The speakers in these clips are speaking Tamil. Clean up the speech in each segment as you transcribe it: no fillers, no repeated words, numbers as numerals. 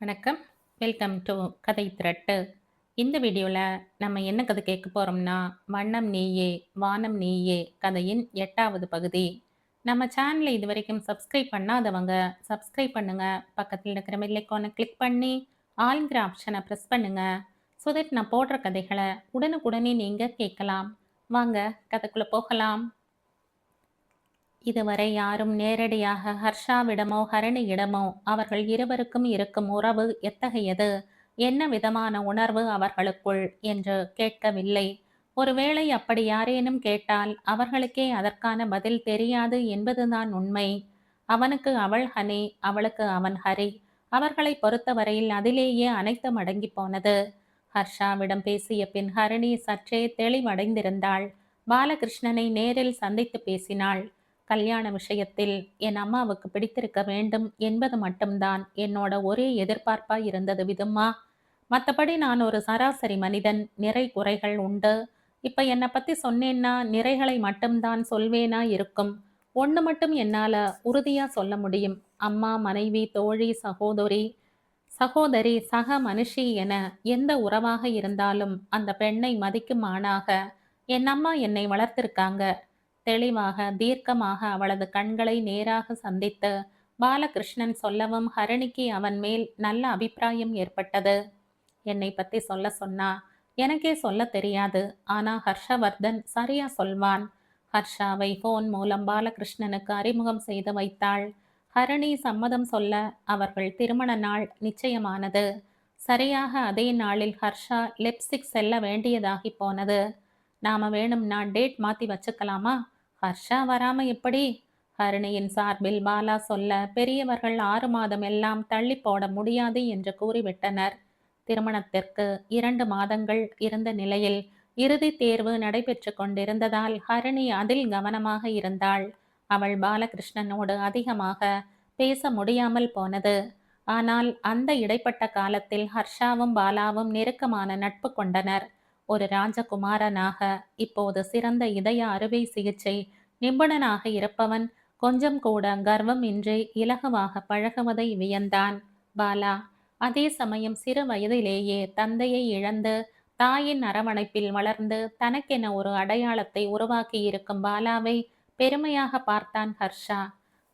வணக்கம். வெல்கம் டு கதை திரட்டு. இந்த வீடியோவில் நம்ம என்ன கதை கேட்க போகிறோம்னா, வண்ணம் நீயே வானம் நீயே கதையின் 8வது பகுதி. நம்ம சேனலை இது வரைக்கும் சப்ஸ்கிரைப் பண்ணாதவங்க சப்ஸ்கிரைப் பண்ணுங்க. பக்கத்தில் இருக்கிற பெல் ஐகானை கிளிக் பண்ணி ஆல்ங்கிற ஆப்ஷனை ப்ரெஸ் பண்ணுங்க. ஸோ தட் நான் போடுற கதைகளை உடனுக்குடனே நீங்கள் கேட்கலாம். வாங்க கதைக்குள்ளே போகலாம். இதுவரை யாரும் நேரடியாக ஹர்ஷாவிடமோ ஹரணியிடமோ அவர்கள் இருவருக்கும் இருக்கும் உறவு எத்தகையது, என்ன விதமான உணர்வு அவர்களுக்குள் என்று கேட்கவில்லை. ஒருவேளை அப்படி யாரேனும் கேட்டால் அவர்களுக்கே அதற்கான பதில் தெரியாது என்பதுதான் உண்மை. அவனுக்கு அவள் ஹனி, அவளுக்கு அவன் ஹரி. அவர்களை பொறுத்தவரையில் அதிலேயே அனைத்தும் அடங்கி போனது. ஹர்ஷாவிடம் பேசிய பின் ஹரிணி சற்றே தெளிவடைந்திருந்தாள். பாலகிருஷ்ணனை நேரில் சந்தித்து பேசினாள். கல்யாண விஷயத்தில் என் அம்மாவுக்கு பிடித்திருக்க வேண்டும் என்பது மட்டும்தான் என்னோட ஒரே எதிர்பார்ப்பா இருந்தது விதும்மா. மற்றபடி நான் ஒரு சராசரி மனிதன், நிறை குறைகள் உண்டு. இப்ப என்னை பத்தி சொன்னேன்னா நிறைகளை மட்டும்தான் சொல்வேனா இருக்கும். ஒன்று மட்டும் என்னால உறுதியா சொல்ல முடியும். அம்மா, மனைவி, தோழி, சகோதரி, சக மனுஷி என எந்த உறவாக இருந்தாலும் அந்த பெண்ணை மதிக்கும் ஆணாக என் அம்மா என்னை வளர்த்திருக்காங்க. தெளிவாக தீர்க்கமாக அவளது கண்களை நேராக சந்தித்து பாலகிருஷ்ணன் சொல்லவும் ஹரணிக்கு அவன் மேல் நல்ல அபிப்பிராயம் ஏற்பட்டது. என்னை பத்தி சொல்ல சொன்னா எனக்கே சொல்ல தெரியாது. ஆனா ஹர்ஷவர்தன் சரியா சொல்வான். ஹர்ஷாவை போன் மூலம் பாலகிருஷ்ணனுக்கு அறிமுகம் செய்து வைத்தாள். ஹரணி சம்மதம் சொல்ல அவர்கள் திருமண நாள் நிச்சயமானது. சரியாக அதே நாளில் ஹர்ஷா லெப்சிக் செல்ல வேண்டியதாகி போனது. நாம வேணும்னா டேட் மாத்தி வச்சுக்கலாமா? ஹர்ஷா வராம எப்படி? ஹரிணியின் சார்பில் பாலா சொல்ல பெரியவர்கள் 6 மாதம் எல்லாம் தள்ளி போட முடியாது என்று கூறிவிட்டனர். திருமணத்திற்கு 2 மாதங்கள் இருந்த நிலையில் இறுதி தேர்வு நடைபெற்று கொண்டிருந்ததால் ஹரிணி அதில் கவனமாக இருந்தாள். அவள் பாலகிருஷ்ணனோடு அதிகமாக பேச முடியாமல் போனது. ஆனால் அந்த இடைப்பட்ட காலத்தில் ஹர்ஷாவும் பாலாவும் நெருக்கமான நட்பு கொண்டனர். ஒரு ராஜகுமாரனாக இப்போது சிறந்த இதய அறுவை சிகிச்சை நிபுணனாக இருப்பவன் கொஞ்சம் கூட கர்வம் இன்றி இலகுவாக பழகுவதை வியந்தான் பாலா. அதே சமயம் சிறு வயதிலேயே தந்தையை இழந்து தாயின் அரவணைப்பில் வளர்ந்து தனக்கென ஒரு அடையாளத்தை உருவாக்கி இருக்கும் பாலாவை பெருமையாக பார்த்தான் ஹர்ஷா.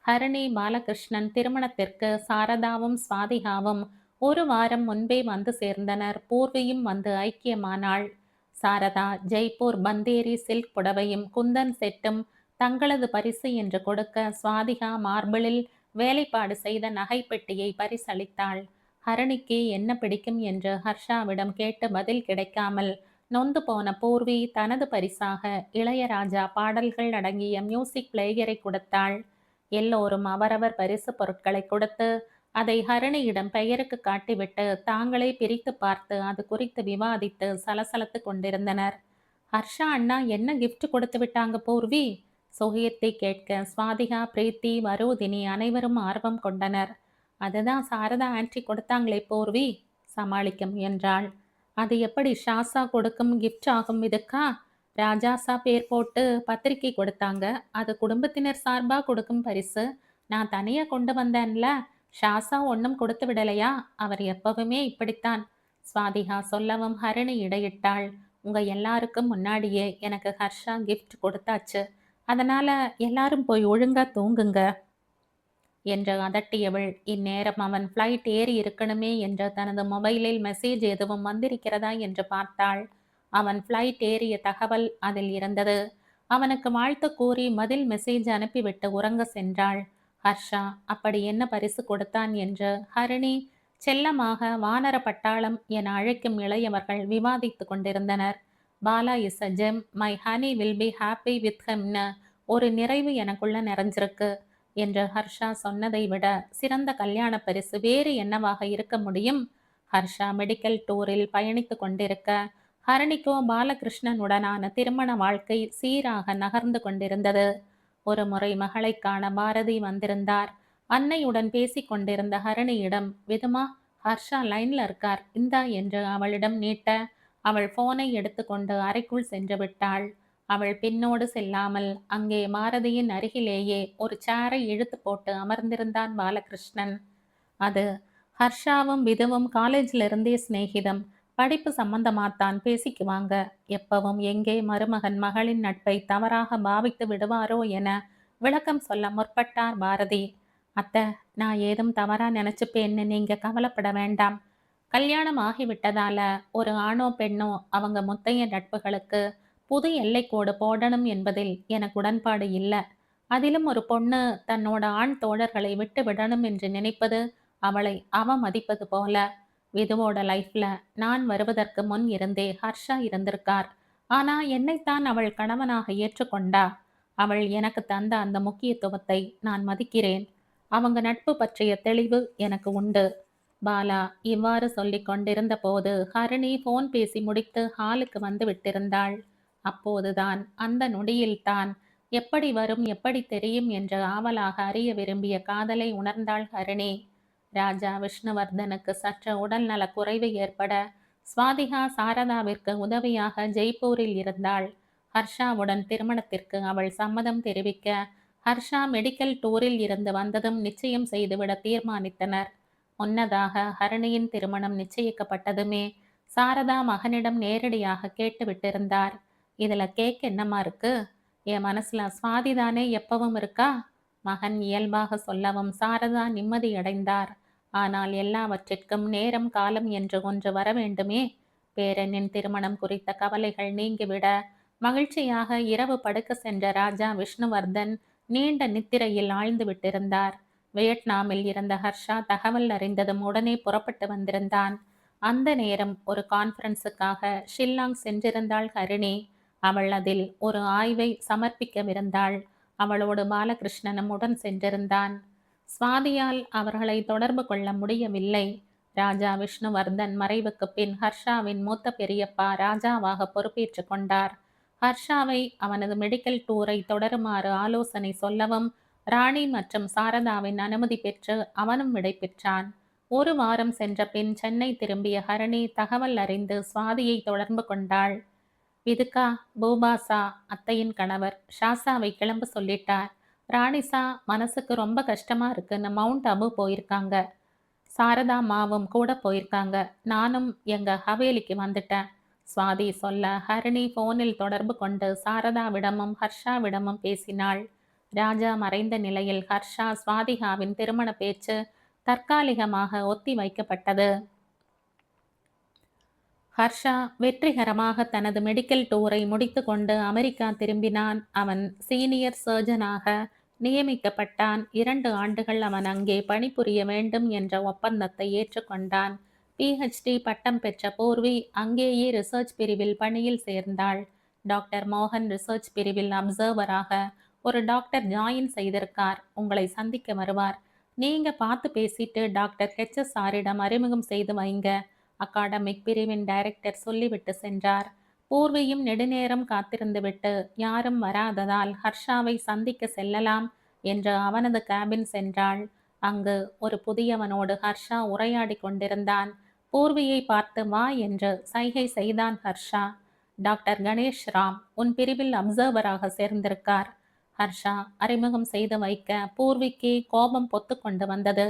ஹரணி பாலகிருஷ்ணன் திருமணத்திற்கு சாரதாவும் சுவாதிகாவும் 1 வாரம் முன்பே வந்து சேர்ந்தனர். பூர்வியும் வந்து ஐக்கியமானாள். சாரதா ஜெய்ப்பூர் பந்தேரி சில்க் புடவையும் குந்தன் செட்டும் தங்களது பரிசு என்று கொடுக்க, சுவாதிகா மார்பிளில் வேலைப்பாடு செய்த நகைப்பெட்டியை பரிசளித்தாள். ஹரணிக்கு என்ன பிடிக்கும் என்று ஹர்ஷாவிடம் கேட்டு பதில் கிடைக்காமல் நொந்து போன பூர்வி தனது பரிசாக இளையராஜா பாடல்கள் அடங்கிய மியூசிக் பிளேயரை கொடுத்தாள். எல்லோரும் அவரவர் பரிசு பொருட்களை கொடுத்து அதை ஹரணியிடம் பெயருக்கு காட்டிவிட்டு தாங்களே பிரித்து பார்த்து அது குறித்து விவாதித்து சலசலத்து கொண்டிருந்தனர். ஹர்ஷா அண்ணா என்ன கிஃப்ட் கொடுத்து விட்டாங்க பூர்வி? சுகியத்தை கேட்க சுவாதிகா, பிரீத்தி, வரூதினி அனைவரும் ஆர்வம் கொண்டனர். அதுதான் சாரதா ஆன்டி கொடுத்தாங்களே பூர்வி, சமாளிக்க முயன்றாள். அது எப்படி ஷாசா கொடுக்கும் கிஃப்ட் ஆகும் இதுக்கா? ராஜாசா பேர் போட்டு பத்திரிக்கை கொடுத்தாங்க. அது குடும்பத்தினர் சார்பா கொடுக்கும் பரிசு. நான் தனியா கொண்டு வந்தேன்ல. ஷாசா ஒன்றும் கொடுத்து விடலையா? அவர் எப்பவுமே இப்படித்தான், சுவாதிகா சொல்லவும் ஹரிணி இடையிட்டாள். உங்க எல்லாருக்கும் முன்னாடியே எனக்கு ஹர்ஷா கிஃப்ட் கொடுத்தாச்சு. அதனால எல்லாரும் போய் ஒழுங்கா தூங்குங்க என்று அதட்டியவள் இந்நேரம் அவன் ஃப்ளைட் ஏறி இருக்கணுமே என்று தனது மொபைலில் மெசேஜ் எதுவும் வந்திருக்கிறதா என்று பார்த்தாள். அவன் ஃப்ளைட் ஏறிய தகவல் அதில் இருந்தது. அவனுக்கு வாழ்த்து கூறி பதில் மெசேஜ் அனுப்பிவிட்டு உறங்க சென்றாள். ஹர்ஷா அப்படி என்ன பரிசு கொடுத்தான் என்று ஹரிணி செல்லமாக வானர பட்டாளம் என அழைக்கும் இளையவர்கள் விவாதித்து கொண்டிருந்தனர். Bala is a gem, my honey will be happy with ஹிம்னு ஒரு நிறைவு எனக்குள்ள நிறைஞ்சிருக்கு என்று ஹர்ஷா சொன்னதை விட சிறந்த கல்யாண பரிசு வேறு என்னவாக இருக்க முடியும்? ஹர்ஷா மெடிக்கல் டூரில் பயணித்து கொண்டிருக்க ஹரணிக்கோ பாலகிருஷ்ணனுடனான திருமண வாழ்க்கை சீராக நகர்ந்து கொண்டிருந்தது. ஒரு முறை மகளை காண பாரதி வந்திருந்தார். அன்னையுடன் பேசிக் கொண்டிருந்த ஹரணியிடம், விதுமா, ஹர்ஷா லைன்ல இருக்கார், இந்தா என்று அவளிடம் நீட்ட அவள் போனை எடுத்துக்கொண்டு அறைக்குள் சென்று விட்டாள். அவள் பின்னோடு செல்லாமல் அங்கே பாரதியின் அருகிலேயே ஒரு சேரை இழுத்து போட்டு அமர்ந்திருந்தான் பாலகிருஷ்ணன். அது ஹர்ஷாவும் விதுவும் காலேஜ்ல இருந்தே சிநேகிதம். படிப்பு சம்பந்தமாத்தான் பேசிக்குவாங்க. எப்பவும் எங்கே மருமகன் மகளின் நட்பை தவறாக பாவித்து விடுவாரோ என விளக்கம் சொல்ல முற்பட்டார் பாரதி. அத்தை, நான் ஏதும் தவறா நினைச்சுப்பேன்னு நீங்க கவலைப்பட வேண்டாம். கல்யாணம் ஆகிவிட்டதால ஒரு ஆணோ பெண்ணோ அவங்க முத்தைய நட்புகளுக்கு புது எல்லைக்கோடு போடணும் என்பதில் எனக்கு உடன்பாடு இல்ல. அதிலும் ஒரு பொண்ணு தன்னோட ஆண் தோழர்களை விட்டு விடணும் என்று நினைப்பது அவளை அவமதிப்பது போல. விதுவோட லைஃப்ல நான் வருவதற்கு முன் இருந்தே ஹர்ஷா இருந்திருக்கார். ஆனா என்னைத்தான் அவள் கணவனாக ஏற்றுக்கொண்டா. அவள் எனக்கு தந்த அந்த முக்கியத்துவத்தை நான் மதிக்கிறேன். அவங்க நட்பு பற்றிய தெளிவு எனக்கு உண்டு. பாலா இவ்வாறு சொல்லிக் கொண்டிருந்த போது ஹரிணி போன் பேசி முடித்து ஹாலுக்கு வந்து விட்டிருந்தாள். அப்போதுதான் அந்த நொடியில்தான் எப்படி வரும் எப்படி தெரியும் என்று ஆவலாக அறிய விரும்பிய காதலை உணர்ந்தாள் ஹரிணி. ராஜா விஷ்ணுவர்தனுக்கு சற்று உடல்நல குறைவு ஏற்பட ஸ்வாதிகா சாரதாவிற்கு உதவியாக ஜெய்ப்பூரில் இருந்தாள். ஹர்ஷாவுடன் திருமணத்திற்கு அவள் சம்மதம் தெரிவிக்க ஹர்ஷா மெடிக்கல் டூரில் இருந்து வந்ததும் நிச்சயம் செய்துவிட தீர்மானித்தனர். முன்னதாக ஹரிணியின் திருமணம் நிச்சயிக்கப்பட்டதுமே சாரதா மகனிடம் நேரடியாக கேட்டு விட்டிருந்தார். இதுல கேக் என்னம்மா இருக்கு? என் மனசுல சுவாதி தானே எப்பவும் இருக்கா? மகன் இயல்பாக சொல்லவும் சாரதா நிம்மதியடைந்தார். ஆனால் எல்லாவற்றிற்கும் நேரம் காலம் என்று ஒன்று வர வேண்டுமே. பேரனின் திருமணம் குறித்த கவலைகள் நீங்கிவிட மகிழ்ச்சியாக இரவு படுக்க சென்ற ராஜா விஷ்ணுவர்தன் நீண்ட நித்திரையில் ஆழ்ந்து விட்டிருந்தார். வியட்நாமில் இருந்த ஹர்ஷா தகவல் அறிந்ததும் உடனே புறப்பட்டு வந்திருந்தான். அந்த நேரம் ஒரு கான்ஃபரன்ஸுக்காக ஷில்லாங் சென்றிருந்தாள் ஹரிணி. அவள் அதில் ஒரு ஆய்வை சமர்ப்பிக்கவிருந்தாள். அவளோடு பாலகிருஷ்ணனும் உடன் சென்றிருந்தான். சுவாதியால் அவர்களை தொடர்பு கொள்ள முடியவில்லை. ராஜா விஷ்ணுவர்தன் மறைவுக்கு பின் ஹர்ஷாவின் மூத்த பெரியப்பா ராஜாவாக பொறுப்பேற்று கொண்டார். ஹர்ஷாவை அவனது மெடிக்கல் டூரை தொடருமாறு ஆலோசனை சொல்லவும் ராணி மற்றும் சாரதாவின் அனுமதி பெற்று அவனும் விடை பெற்றான். ஒரு வாரம் சென்ற பின் சென்னை திரும்பிய ஹரிணி தகவல் அறிந்து சுவாதியை தொடர்பு கொண்டாள். விதுக்கா, பூபாசா அத்தையின் கணவர் ஷாசாவை கிளம்ப சொல்லிட்டார். ராணிசா மனசுக்கு ரொம்ப கஷ்டமா இருக்குன்னு மவுண்ட் அபு போயிருக்காங்க. சாரதா மாவும் கூட போயிருக்காங்க. நானும் எங்க ஹவேலிக்கு வந்துட்டேன். சுவாதி சொல்ல ஹரிணி போனில் தொடர்பு கொண்டு சாரதாவிடமும் ஹர்ஷாவிடமும் பேசினாள். ராஜா மறைந்த நிலையில் ஹர்ஷா சுவாதிகாவின் திருமண பேச்சு தற்காலிகமாக ஒத்தி வைக்கப்பட்டது. ஹர்ஷா வெற்றிகரமாக தனது மெடிக்கல் டூரை முடித்து கொண்டு அமெரிக்கா திரும்பினான். அவன் சீனியர் சர்ஜனாக நியமிக்கப்பட்டான். 2 ஆண்டுகள் அவன் அங்கே பணிபுரிய வேண்டும் என்ற ஒப்பந்தத்தை ஏற்றுக்கொண்டான். PhD பட்டம் பெற்ற பூர்வி அங்கேயே ரிசர்ச் பிரிவில் பணியில் சேர்ந்தாள். டாக்டர் மோகன் ரிசர்ச் பிரிவில் அப்சர்வராக ஒரு டாக்டர் ஜாயின் செய்திருக்கார். உங்களை சந்திக்க வருவார். நீங்க பார்த்து பேசிட்டு டாக்டர் HSRிடம் அறிமுகம் செய்து வைங்க. அகாடமிக் பிரிவின் டைரக்டர் சொல்லிவிட்டு சென்றார். பூர்வியும் நெடுநேரம் காத்திருந்துவிட்டு யாரும் வராததால் ஹர்ஷாவை சந்திக்க செல்லலாம் என்று அவனது கேபின் சென்றாள். அங்கு ஒரு புதியவனோடு ஹர்ஷா உரையாடி கொண்டிருந்தான். பூர்வியை பார்த்து வா என்று சைகை செய்தான் ஹர்ஷா. டாக்டர் கணேஷ் ராம் உன் பிரிவில் அப்சர்வராக சேர்ந்திருக்கார். ஹர்ஷா அறிமுகம் செய்து வைக்க பூர்விக்கு கோபம் பொத்து கொண்டு வந்தது.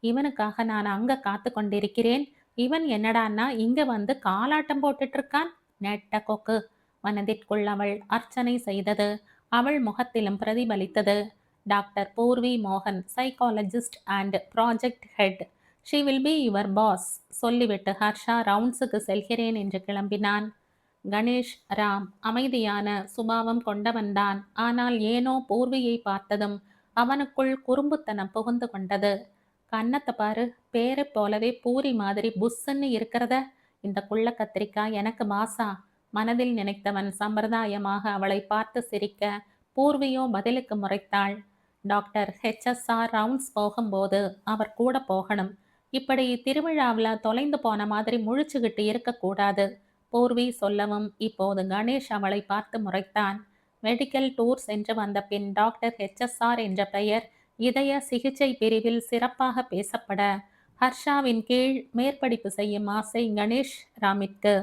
இவனுக்காக நான் அங்க காத்து கொண்டிருக்கிறேன். இவன் என்னடான்னா இங்க வந்து காலாட்டம் போட்டுட்டு இருக்கான். நெட்ட கொக்கு. மனதிற்குள் அவள் அர்ச்சனை செய்தது. அவள் முகத்திலும் பிரதிபலித்தது. டாக்டர் பூர்வி மோகன், psychologist and project head. She will be your boss. சொல்லிவிட்டு ஹர்ஷா ரவுண்ட்ஸுக்கு செல்கிறேன் என்று கிளம்பினான். கணேஷ் ராம் அமைதியான சுபாவம் கொண்டவன்தான். ஆனால் ஏனோ பூர்வியை பார்த்ததும் அவனுக்குள் குறும்புத்தனம் புகுந்து கொண்டது. கன்னத்தை பாரு, பேரை போலவே பூரி மாதிரி புஸ்ஸுன்னு இருக்கிறத. இந்த குள்ள கத்திரிக்காய் எனக்கு மாசா. மனதில் நினைத்தவன் சம்பிரதாயமாக அவளை பார்த்து சிரிக்க பூர்வியோ பதிலுக்கு முறைத்தாள். டாக்டர் HSR ரவுண்ட்ஸ் போகும்போது அவர் கூட போகணும். இப்படி திருவிழாவில் தொலைந்து போன மாதிரி முழிச்சுக்கிட்டு இருக்கக்கூடாது. பூர்வி சொல்லவும் இப்போது கணேஷ் அவளை பார்த்து முறைத்தான். மெடிக்கல் டூர் சென்று வந்த பின் டாக்டர் HSR என்ற பெயர் இதய சிகிச்சை பிரிவில் சிறப்பாக பேசப்பட ஹர்ஷாவின் கீழ் மேற்படிப்பு செய்யும் ஆசை கணேஷ் ராமிற்கு.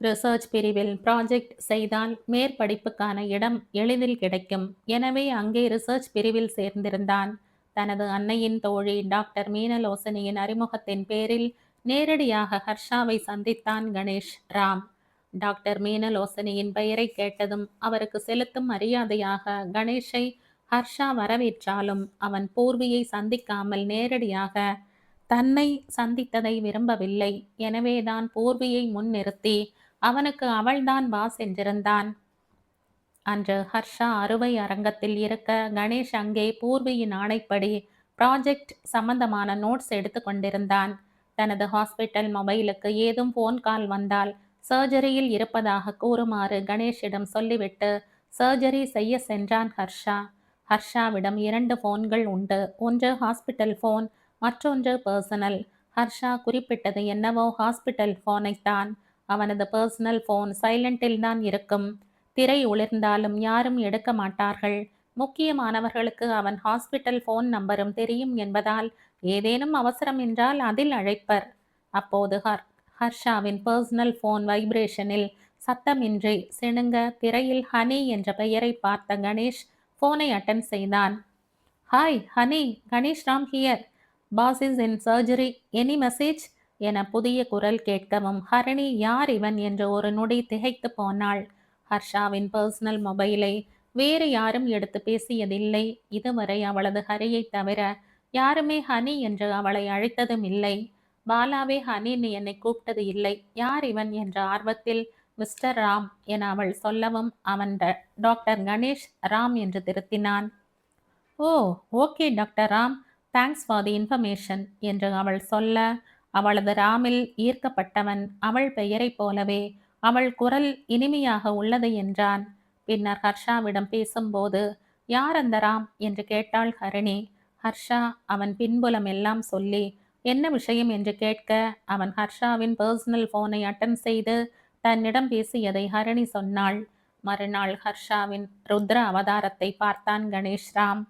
ரிசர்ச் பிரிவில் ப்ராஜெக்ட் செய்தால் மேற்படிப்புக்கான இடம் எளிதில் கிடைக்கும். எனவே அங்கே ரிசர்ச் பிரிவில் சேர்ந்திருந்தான். தனது அன்னையின் தோழி டாக்டர் மீனலோசனியின் அறிமுகத்தின் பேரில் நேரடியாக ஹர்ஷாவை சந்தித்தான் கணேஷ் ராம். டாக்டர் மீனலோசனியின் பெயரை கேட்டதும் அவருக்கு செலுத்தும் மரியாதையாக கணேஷை ஹர்ஷா வரவேற்றாலும் அவன் பூர்வியை சந்திக்காமல் நேரடியாக தன்னை சந்தித்ததை விரும்பவில்லை. எனவேதான் பூர்வியை முன்னிறுத்தி அவனுக்கு அவள்தான் பாஸ் என்றிருந்தான். அன்று ஹர்ஷா அறுவை அரங்கத்தில் இருக்க கணேஷ் அங்கே பூர்வியின் ஆணைப்படி ப்ராஜெக்ட் சம்பந்தமான நோட்ஸ் எடுத்து கொண்டிருந்தான். தனது ஹாஸ்பிட்டல் மொபைலுக்கு ஏதும் போன் கால் வந்தால் சர்ஜரியில் இருப்பதாக கூறுமாறு கணேஷிடம் சொல்லிவிட்டு சர்ஜரி செய்ய சென்றான் ஹர்ஷா. ஹர்ஷாவிடம் 2 போன்கள் உண்டு. ஒன்று ஹாஸ்பிட்டல் போன், மற்றொன்று பர்சனல். ஹர்ஷா குறிப்பிட்டது என்னவோ ஹாஸ்பிட்டல் போனைத்தான். அவனது பர்சனல் போன் சைலண்டில் தான் இருக்கும். திரை ஒளிர்ந்தாலும் யாரும் எடுக்க மாட்டார்கள். முக்கியமானவர்களுக்கு அவன் ஹாஸ்பிட்டல் போன் நம்பரும் தெரியும் என்பதால் ஏதேனும் அவசரம் என்றால் அதில் அழைப்பர். அப்போது ஹர்ஷாவின் பர்சனல் போன் வைப்ரேஷனில் சத்தமின்றி சிணுங்க திரையில் ஹனி என்ற பெயரை பார்த்த கணேஷ் போனை அட்டன் செய்தான். Hi honey, Ganesh Ram here. Boss is in surgery. Any message என புதிய குரல் கேட்கவும் ஹரணி யார் இவன் என்று ஒரு நொடி திகைத்து போனாள். ஹர்ஷாவின் பர்சனல் மொபைலை வேறு யாரும் எடுத்து பேசியதில்லை. இதுவரை அவளது ஹரியை தவிர யாருமே ஹனி என்று அவளை அழைத்ததும் இல்லை. பாலாவே ஹனின்னு என்னை கூப்பிட்டது இல்லை. யார் இவன் என்ற ஆர்வத்தில் மிஸ்டர் ராம் என அவள் சொல்லவும் அவன் டாக்டர் கணேஷ் ராம் என்று திருத்தினான். Oh, okay doctor Ram, thanks for the information என்று அவள் சொல்ல அவளது ராமில் ஈர்க்கப்பட்டவன் அவள் பெயரைப் போலவே அவள் குரல் இனிமையாக உள்ளது என்றான். பின்னர் ஹர்ஷாவிடம் பேசும்போது யார் அந்த ராம் என்று கேட்டாள் ஹரிணி. ஹர்ஷா அவன் பின்புலம் எல்லாம் சொல்லி என்ன விஷயம் என்று கேட்க அவன் ஹர்ஷாவின் பர்சனல் போனை அட்டன் செய்து தன்னிடம் பேசியதை ஹரிணி சொன்னாள். மறுநாள் ஹர்ஷாவின் ருத்ர அவதாரத்தை பார்த்தான் கணேஷ் ராம்.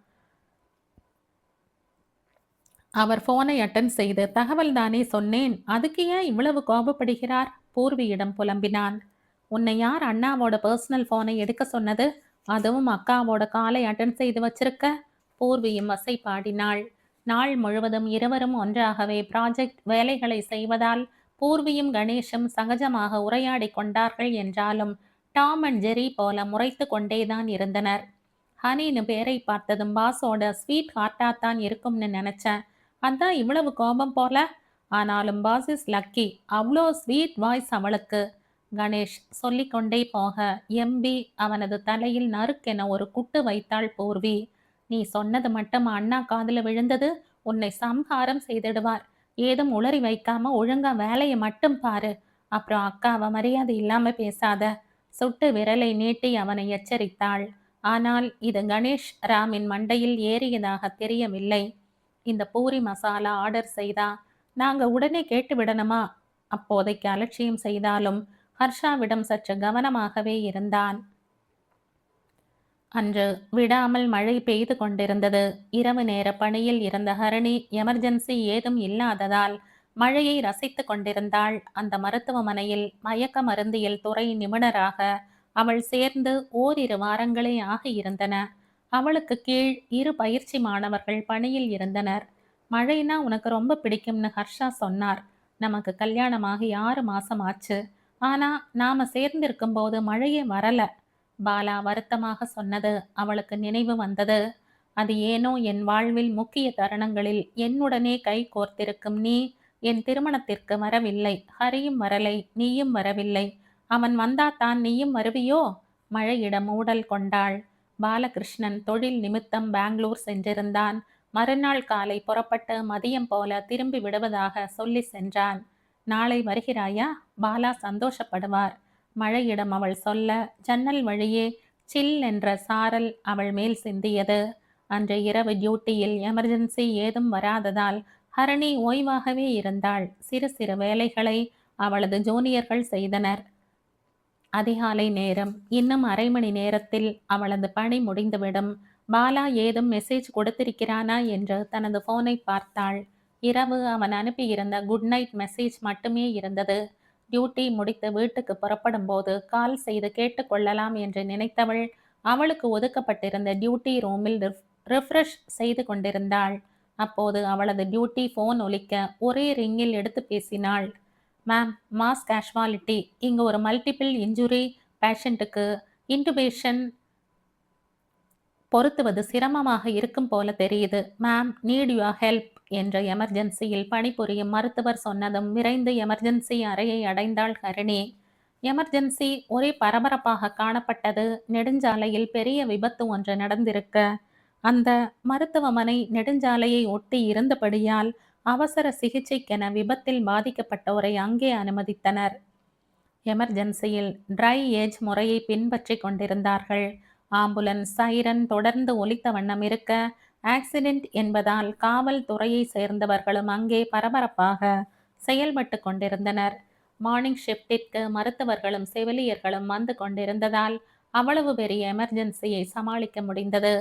அவர் போனை அட்டன் செய்து தகவல் தானே சொன்னேன், அதுக்கு ஏன் இவ்வளவு கோபப்படுகிறார்? பூர்வியிடம் புலம்பினான். உன்னை யார் அண்ணாவோட பர்சனல் போனை எடுக்க சொன்னது? அதுவும் அக்காவோட காலை அட்டன் செய்து வச்சிருக்க. பூர்வியும் வசை பாடினாள். நாள் முழுவதும் இருவரும் ஒன்றாகவே ப்ராஜெக்ட் வேலைகளை செய்வதால் பூர்வியும் கணேஷும் சகஜமாக உரையாடி கொண்டார்கள் என்றாலும் டாம் அண்ட் ஜெரி போல முறைத்து கொண்டேதான் இருந்தனர். ஹனின்னு பேரை பார்த்ததும் பாஸோட ஸ்வீட் ஹார்ட்டாத்தான் இருக்கும்னு நினைச்சேன். அதான் இவ்வளவு கோபம் போல. ஆனாலும் பாஸ் இஸ் லக்கி, அவ்வளோ ஸ்வீட் வாய்ஸ் அவளுக்கு. கணேஷ் சொல்லிக்கொண்டே போக எம்பி அவனது தலையில் நறுக்கென ஒரு குட்டு வைத்தாள் பூர்வி. நீ சொன்னது மட்டும் அண்ணா காதுல விழுந்தது, உன்னை சம்ஹாரம் செய்திடுவார். ஏதும் உளறி வைக்காம ஒழுங்கா வேலையை மட்டும் பாரு. அப்புறம் அக்காவை மரியாதை இல்லாம பேசாத. சுட்டு விரலை நீட்டி அவனை எச்சரித்தாள். ஆனால் இது கணேஷ் ராமின் மண்டையில் ஏறியதாக தெரியவில்லை. இந்த பூரி மசாலா ஆர்டர் செய்தா நாங்க உடனே கேட்டு விடணுமா? அப்போதைக்கு அலட்சியம் செய்தாலும் ஹர்ஷாவிடம் சற்று கவனமாகவே இருந்தான். அன்று விடாமல் மழை பெய்து கொண்டிருந்தது. இரவு நேர பணியில் இருந்த ஹரணி எமர்ஜென்சி ஏதும் இல்லாததால் மழையை ரசித்து கொண்டிருந்தாள். அந்த மருத்துவமனையில் மயக்க மருந்தியல் துறை நிபுணராக அவள் சேர்ந்து ஓரிரு வாரங்களே ஆகியிருந்தன. அவளுக்கு கீழ் 2 பயிற்சி மாணவர்கள் பணியில் இருந்தனர். மழைனா உனக்கு ரொம்ப பிடிக்கும்னு ஹர்ஷா சொன்னார். நமக்கு கல்யாணமாகி 6 மாசம் ஆச்சு. ஆனா நாம சேர்ந்திருக்கும் போது மழையே வரல. பாலா வருத்தமாக சொன்னது அவளுக்கு நினைவு வந்தது. அது ஏனோ என் வாழ்வில் முக்கிய தருணங்களில் என்னுடனே கை கோர்த்திருக்கும் நீ என் திருமணத்திற்கு வரவில்லை. ஹரியும் வரலை, நீயும் வரவில்லை. அவன் வந்தாத்தான் நீயும் வருவியோ? மழையிடம் ஊடல் கொண்டாள். பாலகிருஷ்ணன் தொழில் நிமித்தம் பெங்களூர் சென்றிருந்தான். மறுநாள் காலை புறப்பட்டு மதியம் போல திரும்பி விடுவதாக சொல்லி சென்றான். நாளை வருகிறாயா? பாலா சந்தோஷப்படுவார். மழையிடம் அவள் சொல்ல ஜன்னல் வழியே சில் என்ற சாரல் அவள் மேல் சிந்தியது. அன்று இரவு டியூட்டியில் எமர்ஜென்சி ஏதும் வராததால் ஹரணி ஓய்வாகவே இருந்தாள். சிறு சிறு வேலைகளை அவளது ஜூனியர்கள் செய்தனர். அதிகாலை நேரம். இன்னும் அரை மணி நேரத்தில் அவளது பணி முடிந்துவிடும். பாலா ஏதும் மெசேஜ் கொடுத்திருக்கிறானா என்று தனது போனை பார்த்தாள். இரவு அவன் அனுப்பியிருந்த குட் நைட் மெசேஜ் மட்டுமே இருந்தது. டியூட்டி முடித்து வீட்டுக்கு புறப்படும் போது கால் செய்து கேட்டுக்கொள்ளலாம் என்று நினைத்தவள் அவளுக்கு ஒதுக்கப்பட்டிருந்த டியூட்டி ரூமில் ரிஃப்ரெஷ் செய்து கொண்டிருந்தாள். அப்போது அவளது டியூட்டி ஃபோன் ஒலிக்க ஒரே ரிங்கில் எடுத்து பேசினாள். Ma'am, mass casualty. இங்கு ஒரு மல்டிபிள் இன்ஜுரி பேஷண்ட்டுக்கு இன்டுபேஷன் பொருத்துவது சிரமமாக இருக்கும் போல தெரியுது. மேம், நீட் யுவர் ஹெல்ப் என்ற எமர்ஜென்சியில் பணிபுரியும் மருத்துவர் சொன்னதும் விரைந்து எமர்ஜென்சி அறையை அடைந்தாள் ஹரிணி. எமர்ஜென்சி ஒரே பரபரப்பாக காணப்பட்டது. நெடுஞ்சாலையில் பெரிய விபத்து ஒன்று நடந்திருக்க, அந்த மருத்துவமனை நெடுஞ்சாலையை ஒட்டி இருந்தபடியால் அவசர சிகிச்சைக்கென விபத்தில் பாதிக்கப்பட்டோரை அங்கே அனுமதித்தனர். எமர்ஜென்சியில் டிரை ஏஜ் முறையை பின்பற்றி கொண்டிருந்தார்கள். ஆம்புலன்ஸ் சைரன் தொடர்ந்து ஒலித்த வண்ணம் இருக்க, ஆக்சிடென்ட் என்பதால் காவல்துறையை சேர்ந்தவர்களும் அங்கே பரபரப்பாக செயல்பட்டு கொண்டிருந்தனர். மார்னிங் ஷிப்டிற்கு மருத்துவர்களும் செவிலியர்களும் வந்து கொண்டிருந்ததால் அவ்வளவு பெரிய எமர்ஜென்சியை சமாளிக்க முடிந்தது.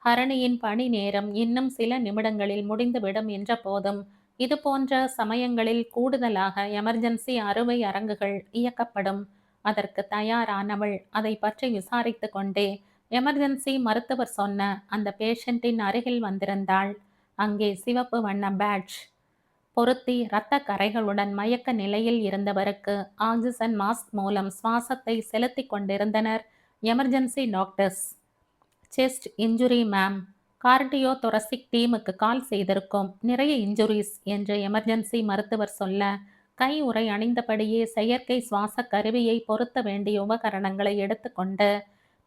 ஹரணியின் பணி நேரம் இன்னும் சில நிமிடங்களில் முடிந்துவிடும் என்ற போதும் இது போன்ற சமயங்களில் கூடுதலாக எமர்ஜென்சி அறுவை அரங்குகள் இயக்கப்படும். அதற்கு தயாரானவள் அதை பற்றி விசாரித்து கொண்டே எமர்ஜென்சி மருத்துவர் சொன்ன அந்த பேஷண்டின் அருகில் வந்திருந்தாள். அங்கே சிவப்பு வண்ண பேட்ஜ் பொருத்தி இரத்த கரைகளுடன் மயக்க நிலையில் இருந்தவருக்கு ஆக்சிஜன் மாஸ்க் மூலம் சுவாசத்தை செலுத்திக் கொண்டிருந்தனர் emergency doctors. Chest injury ma'am, cardio thoracic டீமுக்கு கால் செய்திருக்கோம், நிறைய இன்ஜுரிஸ் என்று எமர்ஜென்சி மருத்துவர் சொல்ல, கை உறை அணிந்தபடியே செயற்கை சுவாச கருவியை பொருத்த வேண்டிய உபகரணங்களை எடுத்துக்கொண்டு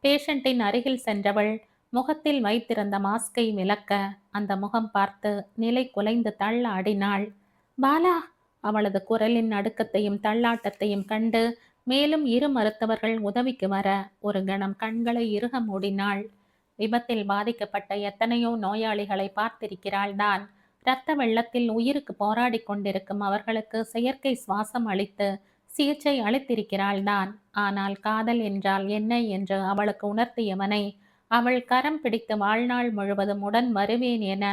பேஷண்டின் அருகில் சென்றவள் முகத்தில் வைத்திருந்த மாஸ்கை விலக்க, அந்த முகம் பார்த்து நிலை குலைந்து தள்ளாடினாள். பாலா! அவளது குரலின் நடுக்கத்தையும் தள்ளாட்டத்தையும் கண்டு மேலும் இரு மருத்துவர்கள் உதவிக்கு வர ஒரு கணம் கண்களை இறுக மூடினாள். விபத்தில் பாதிக்கப்பட்ட எத்தனையோ நோயாளிகளை பார்த்திருக்கிறாள் தான். இரத்த வெள்ளத்தில் உயிருக்கு போராடி கொண்டிருக்கும் அவர்களுக்கு செயற்கை சுவாசம் அளித்து சிகிச்சை அளித்திருக்கிறாள் தான். ஆனால் காதல் என்றால் என்ன என்று அவளுக்கு உணர்த்தியவனை, அவள் கரம் பிடித்து வாழ்நாள் முழுவதும் உடன் வருவேன் என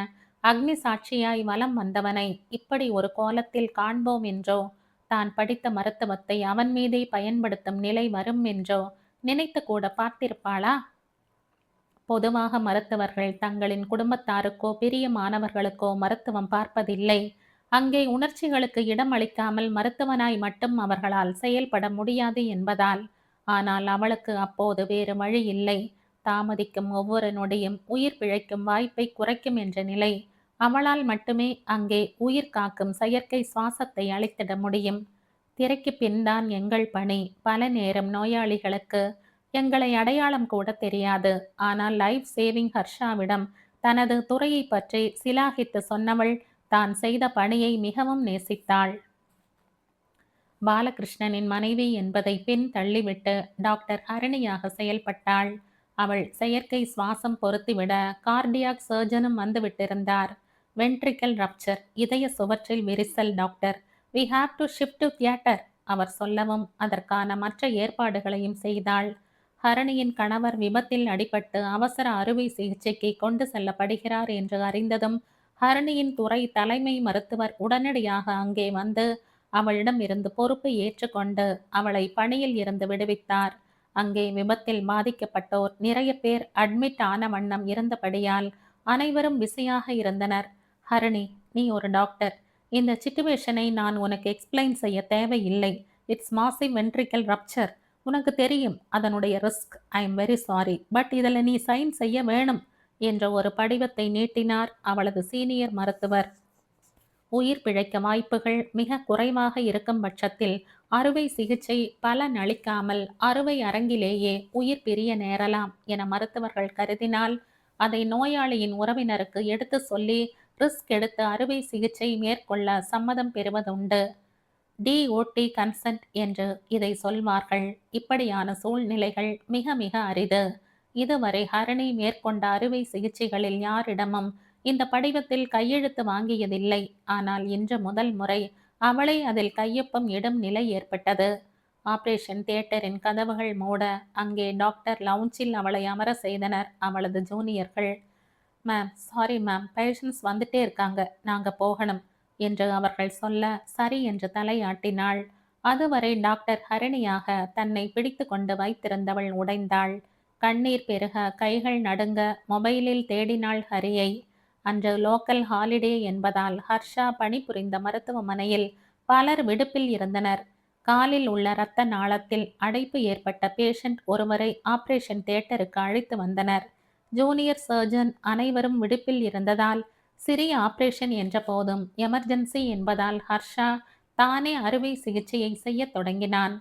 அக்னி சாட்சியாய் வலம் வந்தவனை இப்படி ஒரு கோலத்தில் காண்போம் என்றோ, தான் படித்த மருத்துவத்தை அவன் மீதே பயன்படுத்தும் நிலை வரும் என்றோ நினைத்து கூட பார்த்திருப்பாளா? பொதுவாக மருத்துவர்கள் தங்களின் குடும்பத்தாருக்கோ பிரியமானவர்களுக்கோ மருத்துவம் பார்ப்பதில்லை. அங்கே உணர்ச்சிகளுக்கு இடம் அளிக்காமல் மருத்துவனாய் மட்டும் அவர்களால் செயல்பட முடியாது என்பதால். ஆனால் அவளுக்கு அப்போது வேறு வழி இல்லை. தாமதிக்கும் ஒவ்வொரு நொடியும் உயிர் பிழைக்கும் வாய்ப்பை குறைக்கும் என்ற நிலை. அவளால் மட்டுமே அங்கே உயிர் காக்கும் செயற்கை சுவாசத்தை அளித்திட முடியும். திரைக்கு பின்தான் எங்கள் பணி. பல நேரம் நோயாளிகளுக்கு எங்களை அடையாளம் கூட தெரியாது. ஆனால் லைஃப் சேவிங் ஹர்ஷாவிடம் தனது துறையை பற்றி சிலாகித்து சொன்னவள் தான் செய்த பணியை மிகவும் நேசித்தாள். பாலகிருஷ்ணனின் மனைவி என்பதை பின் தள்ளிவிட்டு டாக்டர் ஹரிணியாக செயல்பட்டாள். அவள் செயற்கை சுவாசம் பொருத்திவிட கார்டியாக் சர்ஜனும் வந்துவிட்டிருந்தார். வென்ட்ரிக்கல் ரப்சர், இதய சுவற்றில் விரிசல் doctor. We have to shift to theatre அவர் சொல்லவும் அதற்கான மற்ற ஏற்பாடுகளையும் செய்தாள். ஹரணியின் கணவர் விபத்தில் அடிபட்டு அவசர அறுவை சிகிச்சைக்கு கொண்டு செல்லப்படுகிறார் என்று அறிந்ததும் ஹரணியின் துறை தலைமை மருத்துவர் உடனடியாக அங்கே வந்து அவளிடம் இருந்து பொறுப்பை ஏற்றுக்கொண்டு அவளை பணியில் இருந்து விடுவித்தார். அங்கே விபத்தில் பாதிக்கப்பட்டோர் நிறைய பேர் அட்மிட் ஆன வண்ணம் இருந்தபடியால் அனைவரும் பிஸியாக இருந்தனர். ஹரணி, நீ ஒரு டாக்டர். இந்த சிச்சுவேஷனை நான் உனக்கு எக்ஸ்பிளைன் செய்ய தேவையில்லை. It's massive ventricle rupture. உனக்கு தெரியும் அதனுடைய risk. I am very sorry, but இதில் நீ சைன் செய்ய வேணும் என்ற ஒரு படிவத்தை நீட்டினார் அவளது சீனியர் மருத்துவர். உயிர் பிழைக்க வாய்ப்புகள் மிக குறைவாக இருக்கும் பட்சத்தில் அறுவை சிகிச்சை பலன் அளிக்காமல் அறுவை அரங்கிலேயே உயிர் பிரிய நேரலாம் என மருத்துவர்கள் கருதினால் அதை நோயாளியின் உறவினருக்கு எடுத்து சொல்லி ரிஸ்க் எடுத்து அறுவை சிகிச்சை மேற்கொள்ள சம்மதம் பெறுவதுண்டு. டிஓடி கன்சென்ட் என்று இதை சொல்வார்கள். இப்படியான சூழ்நிலைகள் மிக மிக அரிது. இதுவரை ஹரணி மேற்கொண்ட அறுவை சிகிச்சைகளில் யாரிடமும் இந்த படிவத்தில் கையெழுத்து வாங்கியதில்லை. ஆனால் இன்று முதல் முறை அவளை அதில் கையொப்பம் இடும் நிலை ஏற்பட்டது. ஆபரேஷன் தியேட்டரின் கதவுகள் மூட அங்கே டாக்டர் லவுஞ்சில் அவளை அமர செய்தனர் அவளது ஜூனியர்கள். மேம், சாரி மேம், பேஷண்ட்ஸ் வந்துட்டே இருக்காங்க, நாங்க போகணும் என்று அவர்கள் சொல்ல சரி என்று தலையாட்டினாள். அதுவரை டாக்டர் ஹரணியாக தன்னை பிடித்து கொண்டு வைத்திருந்தவள் உடைந்தாள். கண்ணீர் பெருக கைகள் நடுங்க மொபைலில் தேடினாள் ஹரியை. அன்று லோக்கல் ஹாலிடே என்பதால் ஹர்ஷா பணிபுரிந்த மருத்துவமனையில் பலர் விடுப்பில் இருந்தனர். காலில் உள்ள இரத்த நாளத்தில் அடைப்பு ஏற்பட்ட பேஷண்ட் ஒருவரை ஆபரேஷன் தியேட்டருக்கு அழைத்து வந்தனர். ஜூனியர் சர்ஜன் அனைவரும் விடுப்பில் இருந்ததால் சிறிய ஆபரேஷன் என்ற போதும் எமர்ஜென்சி என்பதால் ஹர்ஷா தானே அறுவை சிகிச்சையை செய்ய தொடங்கினான்.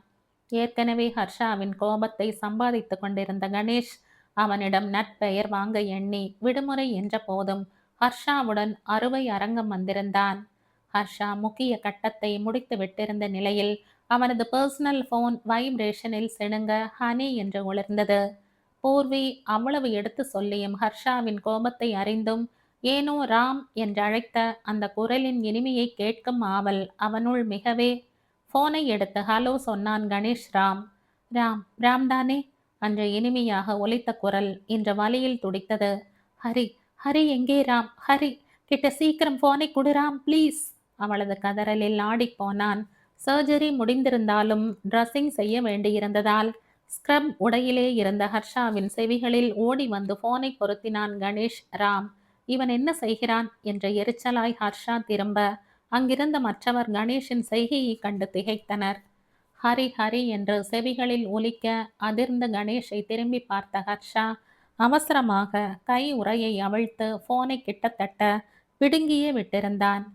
ஏற்கனவே ஹர்ஷாவின் கோபத்தை சம்பாதித்து கொண்டிருந்த கணேஷ் அவனிடம் நற்பெயர் வாங்க எண்ணி விடுமுறை என்ற போதும் ஹர்ஷாவுடன் அறுவை அரங்கம் வந்திருந்தான். ஹர்ஷா முக்கிய கட்டத்தை முடித்து விட்டிருந்த நிலையில் அவனது பர்சனல் போன் வைப்ரேஷனில் சிணுங்க ஹனி என்று உணர்ந்தது. பூர்வி அவ்வளவு எடுத்து சொல்லியும் ஹர்ஷாவின் கோபத்தை அறிந்தும் ஏனோ ராம் என்றழைத்த அந்த குரலின் இனிமையை கேட்கும் ஆவல் அவனுள் மிகவே போனை எடுத்து ஹலோ சொன்னான் கணேஷ். ராம் ராம் ராம் தானே? அன்று இனிமையாக ஒலித்த குரல் இன்று வலியில் துடித்தது. ஹரி ஹரி எங்கே ராம்? ஹரி கிட்ட சீக்கிரம் போனை கொடு ராம் ப்ளீஸ். அவளது கதறலில் ஆடிப்போனான். சர்ஜரி முடிந்திருந்தாலும் ட்ரெஸ்ஸிங் செய்ய வேண்டியிருந்ததால் ஸ்க்ரப் உடையிலே இருந்த ஹர்ஷாவின் செவிகளில் ஓடி வந்து போனை பொருத்தினான் கணேஷ். ராம் இவன் என்ன செய்கிறான் என்ற எரிச்சலாய் ஹர்ஷா திரும்ப அங்கிருந்த மற்றவர் கணேஷின் செய்கையை கண்டு திகைத்தனர். ஹரி ஹரி என்று செவிகளில் ஒலிக்க அதிர்ந்த கணேஷை திரும்பி பார்த்த ஹர்ஷா அவசரமாக கை உறையை அவிழ்த்து போனை கிட்டத்தட்ட பிடுங்கியே விட்டிருந்தான்.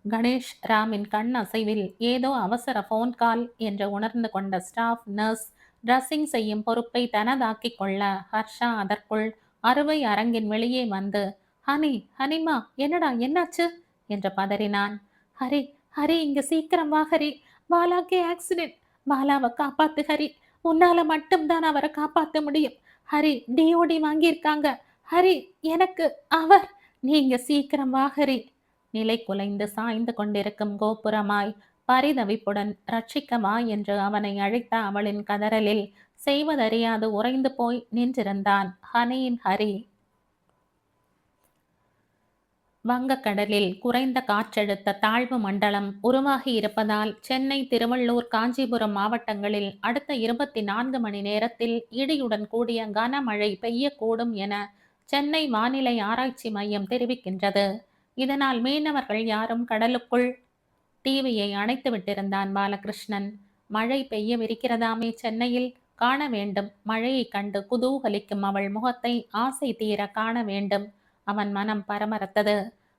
கணேஷ் ராமின் கண் அசைவில் ஏதோ அவசர போன் கால் என்று உணர்ந்து கொண்ட ஸ்டாஃப் நர்ஸ் ட்ரெஸ்ஸிங் செய்யும் பொறுப்பை தனதாக்கிக் கொள்ள ஹர்ஷா அதற்குள் அறுவை அரங்கின் வெளியே வந்து ஹனி ஹனிமா என்னடா என்னாச்சு என்று பதறினான். ஹரி ஹரி இங்க சீக்கிரம் வா ஹரி, பாலாக்கு ஆக்சிடென்ட், பாலாவை காப்பாத்து ஹரி, உன்னால மட்டும்தான் அவரை காப்பாற்ற முடியும். ஹரி டிஓடி வாங்கியிருக்காங்க ஹரி, எனக்கு அவர், நீங்க சீக்கிரம் வா ஹரி. நிலை குலைந்து சாய்ந்து கொண்டிருக்கும் கோபுரமாய் பரிதவிப்புடன் ரட்சிக்கவா என்று அவனை அழைத்த அவளின் கதறலில் செய்வதறியாது உறைந்து போய் நின்றிருந்தான் ஹனியின் ஹரி. வங்கக்கடலில் குறைந்த காற்றழுத்த தாழ்வு மண்டலம் உருவாகி இருப்பதால் சென்னை, திருவள்ளூர், காஞ்சிபுரம் மாவட்டங்களில் அடுத்த 24 மணி நேரத்தில் இடியுடன் கூடிய கனமழை பெய்யக்கூடும் என சென்னை வானிலை ஆராய்ச்சி மையம் தெரிவிக்கின்றது. இதனால் மீனவர்கள் யாரும் கடலுக்குள் டிவியை அணைத்து விட்டிருந்தான் பாலகிருஷ்ணன். மழை பெய்யவிருக்கிறதாமே சென்னையில், காண வேண்டும். மழையை கண்டு குதூகலிக்கும் அவள் முகத்தை ஆசை தீர காண வேண்டும். அவன் மனம் பரமரத்தது.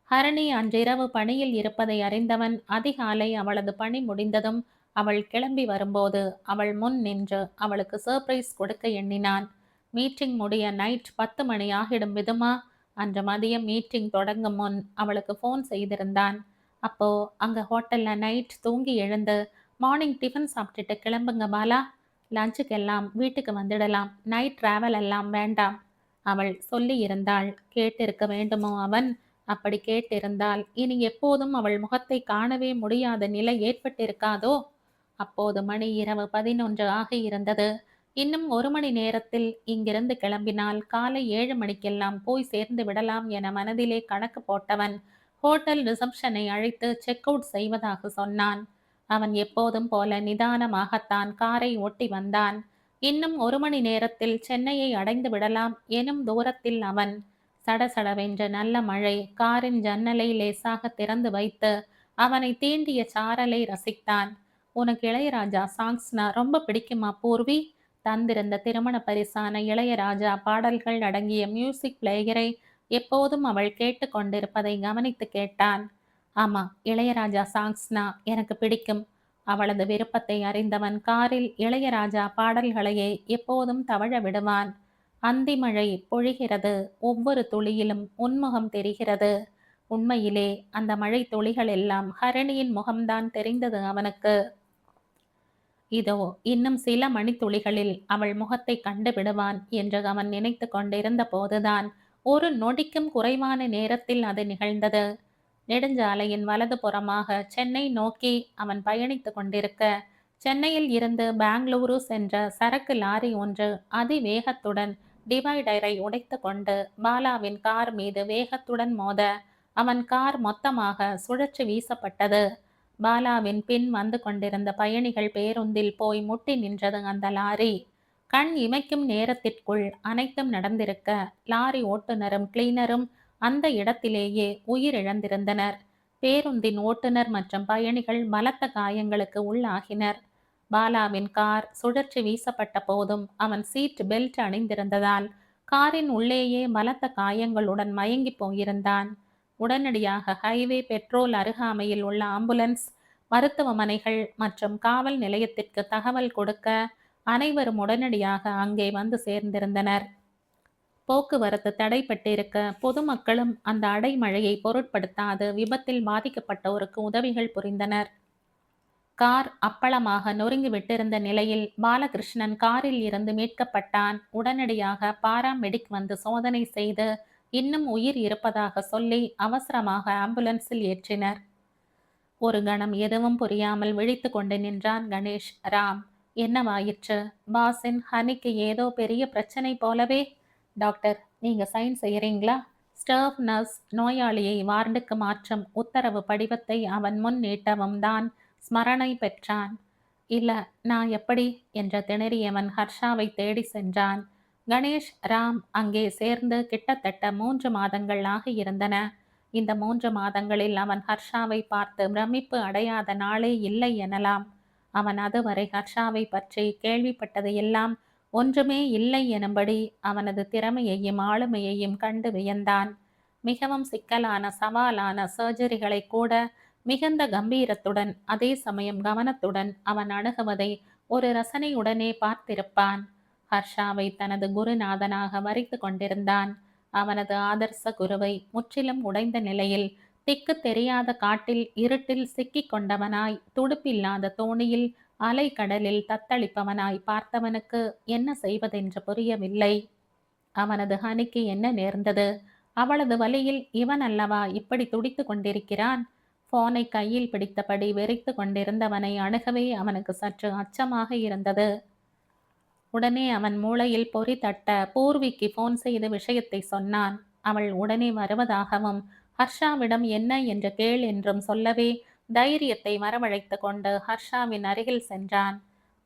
ஹரணி அன்றிரவு பணியில் இருப்பதை அறிந்தவன் அதிகாலை அவளது பணி முடிந்ததும் அவள் கிளம்பி வரும்போது அவள் முன் நின்று அவளுக்கு சர்ப்ரைஸ் கொடுக்க எண்ணினான். மீட்டிங் முடிய நைட் 10 மணி ஆகிடும் விதுமா. அன்று மதியம் மீட்டிங் தொடங்கும் முன் அவளுக்கு ஃபோன் செய்திருந்தான். அப்போ அங்கே ஹோட்டலில் நைட் தூங்கி எழுந்து மார்னிங் டிஃபன் சாப்பிட்டுட்டு கிளம்புங்க பாலா, லஞ்சுக்கெல்லாம் வீட்டுக்கு வந்துடலாம், நைட் ட்ராவல் எல்லாம் வேண்டாம் அவள் சொல்லி இருந்தாள். கேட்டிருக்க வேண்டுமோ அவன்? அப்படி கேட்டிருந்தால் இனி எப்போதும் அவள் முகத்தை காணவே முடியாத நிலை ஏற்பட்டிருக்காதோ? அப்போது மணி இரவு 11 ஆகியிருந்தது. இன்னும் 1 மணி நேரத்தில் இங்கிருந்து கிளம்பினால் காலை 7 மணிக்கெல்லாம் போய் சேர்ந்து விடலாம் என மனதிலே கணக்கு போட்டவன் ஹோட்டல் ரிசப்ஷனை அழைத்து செக் அவுட் செய்வதாக சொன்னான். அவன் எப்போதும் போல நிதானமாகத்தான் காரை ஓட்டி வந்தான். இன்னும் 1 மணி நேரத்தில் சென்னையை அடைந்து விடலாம் எனும் தூரத்தில் அவன். சடசடவென்று நல்ல மழை காரின் ஜன்னலை லேசாக திறந்து வைத்து அவனை தீண்டிய சாரலை ரசித்தான். உனக்கு இளையராஜா சாங்ஸ்னா ரொம்ப பிடிக்குமா பூர்வி? தந்திருந்த திருமண பரிசான இளையராஜா பாடல்கள் அடங்கிய மியூசிக் பிளேயரை எப்போதும் அவள் கேட்டு கொண்டிருப்பதை கவனித்து கேட்டான். ஆமா, இளையராஜா சாங்ஸ்னா எனக்கு பிடிக்கும். அவளது விருப்பத்தை அறிந்தவன் காரில் இளையராஜா பாடல்களையே எப்போதும் தவழ விடுவான். அந்திமழை பொழிகிறது, ஒவ்வொரு துளியிலும் உன்முகம் தெரிகிறது. உண்மையிலே அந்த மழை துளிகள் எல்லாம் ஹரணியின் முகம்தான் தெரிந்தது அவனுக்கு. இதோ இன்னும் சில மணித்துளிகளில் அவள் முகத்தை கண்டு விடுவான் என்று அவன் நினைத்து கொண்டிருந்த போதுதான் ஒரு நொடிக்கும் குறைவான நேரத்தில் அது நிகழ்ந்தது. நெடுஞ்சாலையின் வலது புறமாக சென்னை நோக்கி அவன் பயணித்து கொண்டிருக்க, சென்னையில் இருந்து பெங்களூரு சென்ற சரக்கு லாரி ஒன்று அதிவேகத்துடன் டிவைடரை உடைத்து கொண்டு பாலாவின் கார் மீது வேகத்துடன் மோத அவன் கார் மொத்தமாக சுழற்சி வீசப்பட்டது. பாலாவின் பின் வந்து கொண்டிருந்த பயணிகள் பேருந்தில் போய் முட்டி நின்றது அந்த லாரி. கண் இமைக்கும் நேரத்திற்குள் அனைத்தும் நடந்திருக்க லாரி ஓட்டுநரும் கிளீனரும் அந்த இடத்திலேயே உயிரிழந்திருந்தனர். பேருந்தின் ஓட்டுநர் மற்றும் பயணிகள் பலத்த காயங்களுக்கு உள்ளாகினர். பாலாவின் கார் சுழற்சி வீசப்பட்ட போதும் அவன் சீட் பெல்ட் அணிந்திருந்ததால் காரின் உள்ளேயே பலத்த காயங்களுடன் மயங்கி போயிருந்தான். உடனடியாக ஹைவே பெட்ரோல் அருகாமையில் உள்ள ஆம்புலன்ஸ், மருத்துவமனைகள் மற்றும் காவல் நிலையத்திற்கு தகவல் கொடுக்க அனைவரும் உடனடியாக அங்கே வந்து சேர்ந்திருந்தனர். போக்குவரத்து தடைப்பட்டிருக்க பொதுமக்களும் அந்த அடைமழையை பொருட்படுத்தாது விபத்தில் பாதிக்கப்பட்டோருக்கு உதவிகள் புரிந்தனர். கார் அப்பளமாக நொறுங்கி விட்டிருந்த நிலையில் பாலகிருஷ்ணன் காரில் இருந்து மீட்கப்பட்டான். உடனடியாக பாராமெடிக் வந்து சோதனை செய்து இன்னும் உயிர் இருப்பதாக சொல்லி அவசரமாக ஆம்புலன்ஸில் ஏற்றினர். ஒரு கணம் எதுவும் புரியாமல் விழித்து கொண்டு நின்றான் கணேஷ். ராம், என்னவாயிற்று? பாஸின் ஹனிக்கு ஏதோ பெரிய பிரச்சனை போலவே. டாக்டர், நீங்க சைன் செய்யறீங்களா? ஸ்டாஃப் நர்ஸ் நோயாளியை வார்டுக்கு மாற்றும் உத்தரவு படிவத்தை அவன் முன் நீட்டவும் தான் ஸ்மரணை பெற்றான். இல்ல, நான் எப்படி என்ற திணறியவன் ஹர்ஷாவை தேடி சென்றான். கணேஷ், ராம் அங்கே சேர்ந்து கிட்டத்தட்ட 3 மாதங்கள் ஆகியிருந்தன. இந்த 3 மாதங்களில் அவன் ஹர்ஷாவை பார்த்து பிரமிப்பு அடையாத நாளே இல்லை எனலாம். அவன் அதுவரை ஹர்ஷாவை பற்றி கேள்விப்பட்டது எல்லாம் ஒன்றுமே இல்லை எனும்படி அவனது திறமையையும் ஆளுமையையும் கண்டு வியந்தான். மிகவும் சிக்கலான சவாலான சர்ஜரிகளை கூட மிகுந்த கம்பீரத்துடன் அதே சமயம் கவனத்துடன் அவன் அணுகுவதை ஒரு ரசனையுடனே பார்த்திருப்பான். ஹர்ஷாவை தனது குருநாதனாக வரித்து கொண்டிருந்தான். அவனது ஆதர்ச குருவை முற்றிலும் உடைந்த நிலையில் திக்கு தெரியாத காட்டில் இருட்டில் சிக்கிக் கொண்டவனாய், துடுப்பில்லாத தோணியில் அலை கடலில் தத்தளிப்பவனாய் பார்த்தவனுக்கு என்ன செய்வதென்று புரியவில்லை. அவனது ஹனிக்கு என்ன நேர்ந்தது? அவளது வலியில் இவன் அல்லவா இப்படி துடித்து கொண்டிருக்கிறான்? போனை கையில் பிடித்தபடி வெறித்து கொண்டிருந்தவனை அணுகவே அவனுக்கு சற்று அச்சமாக இருந்தது. உடனே அவன் மூளையில் பொறி தட்ட பூர்விக்கு போன் செய்து விஷயத்தை சொன்னான். அவள் உடனே வருவதாகவும் ஹர்ஷாவிடம் என்ன என்று கேள் என்றும் சொல்லவே தைரியத்தை வரவழைத்து கொண்டு ஹர்ஷாவின் அருகில் சென்றான்.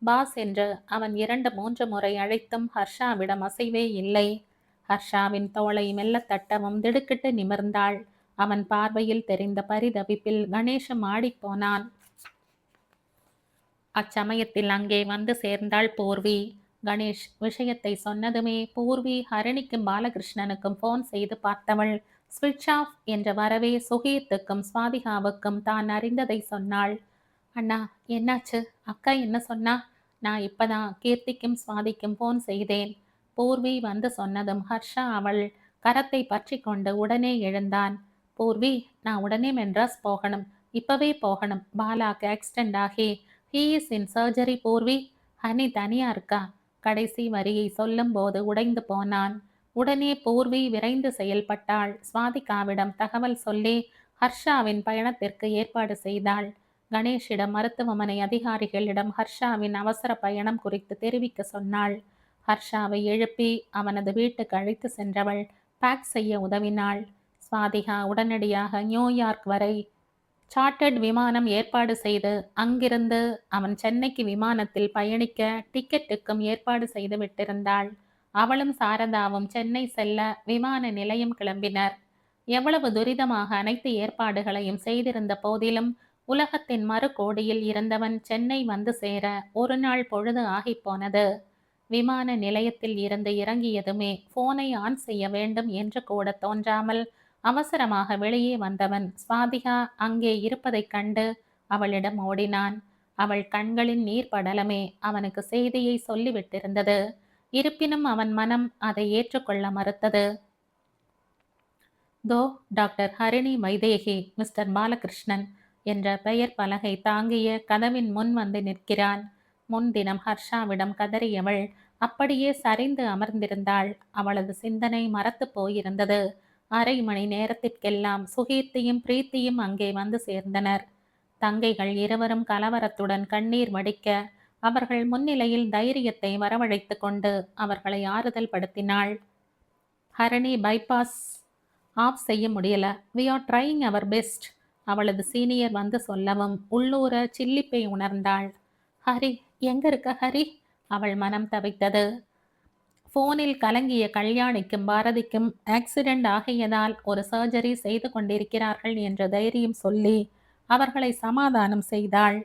பாஸ் என்று அவன் 2-3 முறை அழைத்தும் ஹர்ஷாவிடம் அசைவே இல்லை. ஹர்ஷாவின் தோளை மெல்ல தட்டவும் திடுக்கிட்டு நிமிர்ந்தாள். அவன் பார்வையில் தெரிந்த பரிதவிப்பில் கணேஷும் ஆடிப்போனான். அச்சமயத்தில் அங்கே வந்து சேர்ந்தாள் பூர்வி. கணேஷ் விஷயத்தை சொன்னதுமே பூர்வி ஹரணிக்கும் பாலகிருஷ்ணனுக்கும் போன் செய்து பார்த்தவள் ஸ்விட்ச் ஆஃப் என்ற வரவே சுகீர்த்துக்கும் ஸ்வாதிகாவுக்கும் தான் அறிந்ததை சொன்னாள். அண்ணா, என்னாச்சு? அக்கா என்ன சொன்னா? நான் இப்பதான் கீர்த்திக்கும் ஸ்வாதிக்கும் போன் செய்தேன். பூர்வி வந்து சொன்னதும் ஹர்ஷா அவள் கரத்தை பற்றி கொண்டு உடனே எழுந்தான். பூர்வி, நான் உடனே மெட்ராஸ் போகணும். இப்பவே போகணும். பாலாக்கு ஆக்சிடென்ட் ஆகி he is in surgery. Purvi, honey தனியா இருக்கா? கடைசி வரியை சொல்லும் போது உடைந்து போனான். உடனே பூர்வி விரைந்து செயல்பட்டாள். ஸ்வாதிகாவிடம் தகவல் சொல்லி ஹர்ஷாவின் பயணத்திற்கு ஏற்பாடு செய்தாள். கணேஷிடம் மருத்துவமனை அதிகாரிகளிடம் ஹர்ஷாவின் அவசர பயணம் குறித்து தெரிவிக்க சொன்னாள். ஹர்ஷாவை எழுப்பி அவனது வீட்டுக்கு அழைத்து சென்றவள் பேக் செய்ய உதவினாள். ஸ்வாதிகா உடனடியாக நியூயார்க் வரை சார்ட்டர்ட் விமானம் ஏற்பாடு செய்து அங்கிருந்து அவன் சென்னைக்கு விமானத்தில் பயணிக்க டிக்கெட்டுக்கும் ஏற்பாடு செய்து விட்டிருந்தாள். அவளும் சாரதாவும் சென்னை செல்ல விமான நிலையம் கிளம்பினர். எவ்வளவு துரிதமாக அனைத்து ஏற்பாடுகளையும் செய்திருந்த போதிலும் உலகத்தின் மறு கோடியில் இருந்தவன் சென்னை வந்து சேர ஒரு நாள் பொழுது ஆகிப்போனது. விமான நிலையத்தில் இருந்து இறங்கியதுமே போனை ஆன் செய்ய வேண்டும் என்று கூட தோன்றாமல் அவசரமாக வெளியே வந்தவன் ஸ்வாதிகா அங்கே இருப்பதைக் கண்டு அவளிடம் ஓடினான். அவள் கண்களின் நீர்ப்படலமே அவனுக்கு செய்தியை சொல்லிவிட்டிருந்தது. இருப்பினும் அவன் மனம் அதை ஏற்றுக்கொள்ள மறுத்தது. தோ டாக்டர் ஹரிணி வைதேகி, மிஸ்டர் பாலகிருஷ்ணன் என்ற பெயர் பலகை தாங்கிய கதவின் முன் வந்து நிற்கிறான். முன்தினம் ஹர்ஷாவிடம் கதறியவள் அப்படியே சரிந்து அமர்ந்திருந்தாள். அவளது சிந்தனை மறத்து போயிருந்தது. அரை மணி நேரத்திற்கெல்லாம் சுகீர்த்தியும் பிரீத்தியும் அங்கே வந்து சேர்ந்தனர். தங்கைகள் இருவரும் கலவரத்துடன் கண்ணீர் வடிக்க அவர்கள் முன்னிலையில் தைரியத்தை வரவழைத்து கொண்டு அவர்களை ஆறுதல் படுத்தினாள். ஹரணி, பைபாஸ் ஆஃப் செய்ய முடியல. We are trying our best. அவளது சீனியர் வந்து சொல்லவும் உள்ளூர சில்லிப்பை உணர்ந்தாள். ஹரி, எங்க இருக்க ஹரி? அவள் மனம் தவித்தது. போனில் கலங்கிய கல்யாணிக்கும் பாரதிக்கும் ஆக்சிடென்ட் ஆகியதால் ஒரு சர்ஜரி செய்து கொண்டிருக்கிறார்கள் என்ற தைரியம் சொல்லி அவர்களை சமாதானம் செய்தாள்.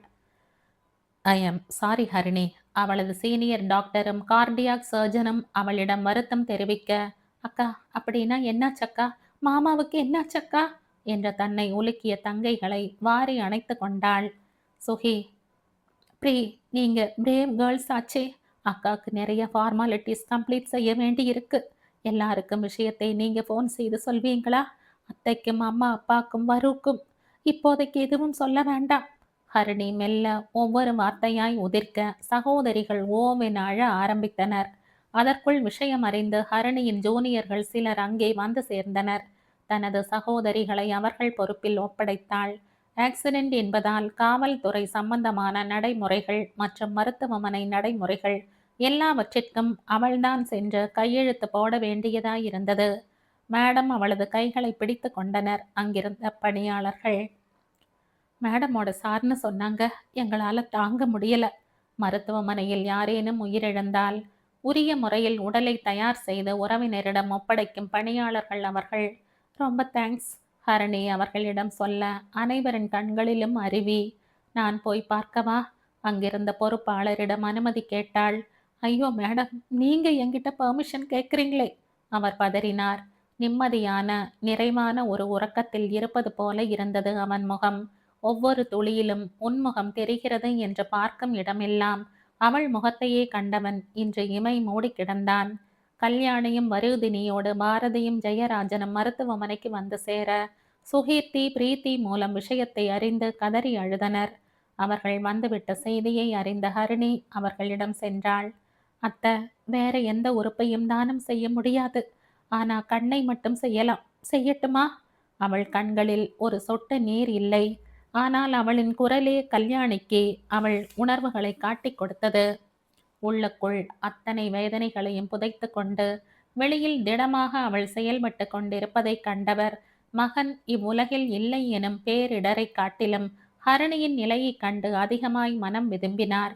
I am sorry Harini. அவளது சீனியர் டாக்டரும் கார்டியாக் சர்ஜனும் அவளிடம் வருத்தம் தெரிவிக்க, அக்கா அப்படின்னா என்னாச்சக்கா, மாமாவுக்கு என்னாச்சக்கா என்ற தன்னை உலுக்கிய தங்கைகளை வாரி அணைத்து கொண்டாள். சுகி, ப்ரீ, நீங்க பிரேவ் கேர்ள்ஸ் ஆச்சே. அக்காவுக்கு நிறைய ஃபார்மாலிட்டிஸ் கம்ப்ளீட் செய்ய வேண்டி இருக்கு. எல்லாருக்கும் விஷயத்தை நீங்க ஃபோன் செய்து சொல்வீங்களா? அத்தைக்கும் அம்மா அப்பாக்கும் வருக்கும் இப்போதைக்கு எதுவும் சொல்ல வேண்டாம். ஹரிணி மெல்ல ஒவ்வொரு வார்த்தையாய் உதிர்க்க சகோதரிகள் ஓவென அழ ஆரம்பித்தனர். அதற்குள் விஷயம் அறிந்து ஹரிணியின் ஜூனியர்கள் சிலர் அங்கே வந்து சேர்ந்தனர். தனது சகோதரிகளை அவர்கள் பொறுப்பில் ஒப்படைத்தாள். ஆக்சிடென்ட் என்பதால் காவல்துறை சம்பந்தமான நடைமுறைகள் மற்றும் மருத்துவமனை நடைமுறைகள் எல்லாவற்றிற்கும் அவள்தான் சென்று கையெழுத்து போட வேண்டியதாயிருந்தது. மேடம் அவளது கைகளை பிடித்து கொண்டனர் அங்கிருந்த பணியாளர்கள். மேடமோட சார்னு சொன்னாங்க. எங்களால் தாங்க முடியல. மருத்துவமனையில் யாரேனும் உயிரிழந்தால் உரிய முறையில் உடலை தயார் செய்து உறவினரிடம் ஒப்படைக்கும் பணியாளர்கள் அவர்கள். ரொம்ப தேங்க்ஸ், ஹரணி அவர்களிடம் சொல்ல அனைவரின் கண்களிலும் அருவி. நான் போய் பார்க்கவா? அங்கிருந்த பொறுப்பாளரிடம் அனுமதி கேட்டாள். ஐயோ மேடம், நீங்க என்கிட்ட பெர்மிஷன் கேட்குறீங்களே, அவர் பதறினார். நிம்மதியான நிறைவான ஒரு உறக்கத்தில் இருப்பது போல இருந்தது அவன் முகம். ஒவ்வொரு துளியிலும் உன்முகம் தெரிகிறது என்று பார்க்கும் இடமெல்லாம் அவள் முகத்தையே கண்டவன் இன்று இமை மூடி கிடந்தான். கல்யாணியும் வருதினியோடு பாரதியும் ஜெயராஜனும் மருத்துவமனைக்கு வந்து சேர சுகீர்த்தி பிரீத்தி மூலம் விஷயத்தை அறிந்து கதறி அழுதனர். அவர்கள் வந்துவிட்ட செய்தியை அறிந்த ஹரிணி அவர்களிடம் சென்றாள். அத்தை, வேற எந்த உறுப்பையும் தானம் செய்ய முடியாது. ஆனா கண்ணை மட்டும் செய்யலாம். செய்யட்டுமா? அவள் கண்களில் ஒரு சொட்டு நீர் இல்லை. ஆனால் அவளின் குரலே கல்யாணிக்கு அவள் உணர்வுகளை காட்டிக் கொடுத்தது. உள்ளுக்குள் அத்தனை வேதனைகளையும் புதைத்து கொண்டு வெளியில் திடமாக அவள் செயல்பட்டு கொண்டிருப்பதை கண்டவர் மகன் இவ்வுலகில் இல்லை எனும் பேரிடரை காட்டிலும் ஹரணியின் நிலையை கண்டு அதிகமாய் மனம் விரும்பினார்.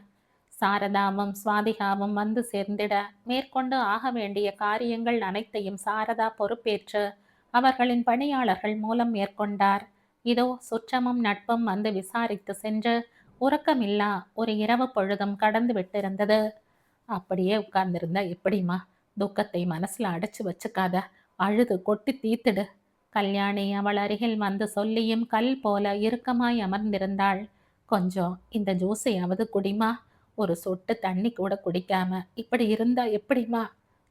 சாரதாவும் சுவாதிகாவும் வந்து சேர்ந்திட மேற்கொண்டு ஆக வேண்டிய காரியங்கள் அனைத்தையும் சாரதா பொறுப்பேற்று அவர்களின் பணியாளர்கள் மூலம் மேற்கொண்டார். இதோ சுற்றமும் நட்பும் வந்து விசாரித்து சென்று உறக்கமில்லா ஒரு இரவு பொழுதும் கடந்து விட்டிருந்தது. அப்படியே உட்கார்ந்திருந்தா எப்படிமா? துக்கத்தை மனசுல அடைச்சு வச்சுக்காத, அழுது கொட்டி தீத்துடு. கல்யாணி அவள் அருகில் வந்து சொல்லியும் கல் போல இறுக்கமாய் அமர்ந்திருந்தாள். கொஞ்சம் இந்த ஜூஸையாவது குடிமா. ஒரு சொட்டு தண்ணி கூட குடிக்காம இப்படி இருந்தா எப்படிமா?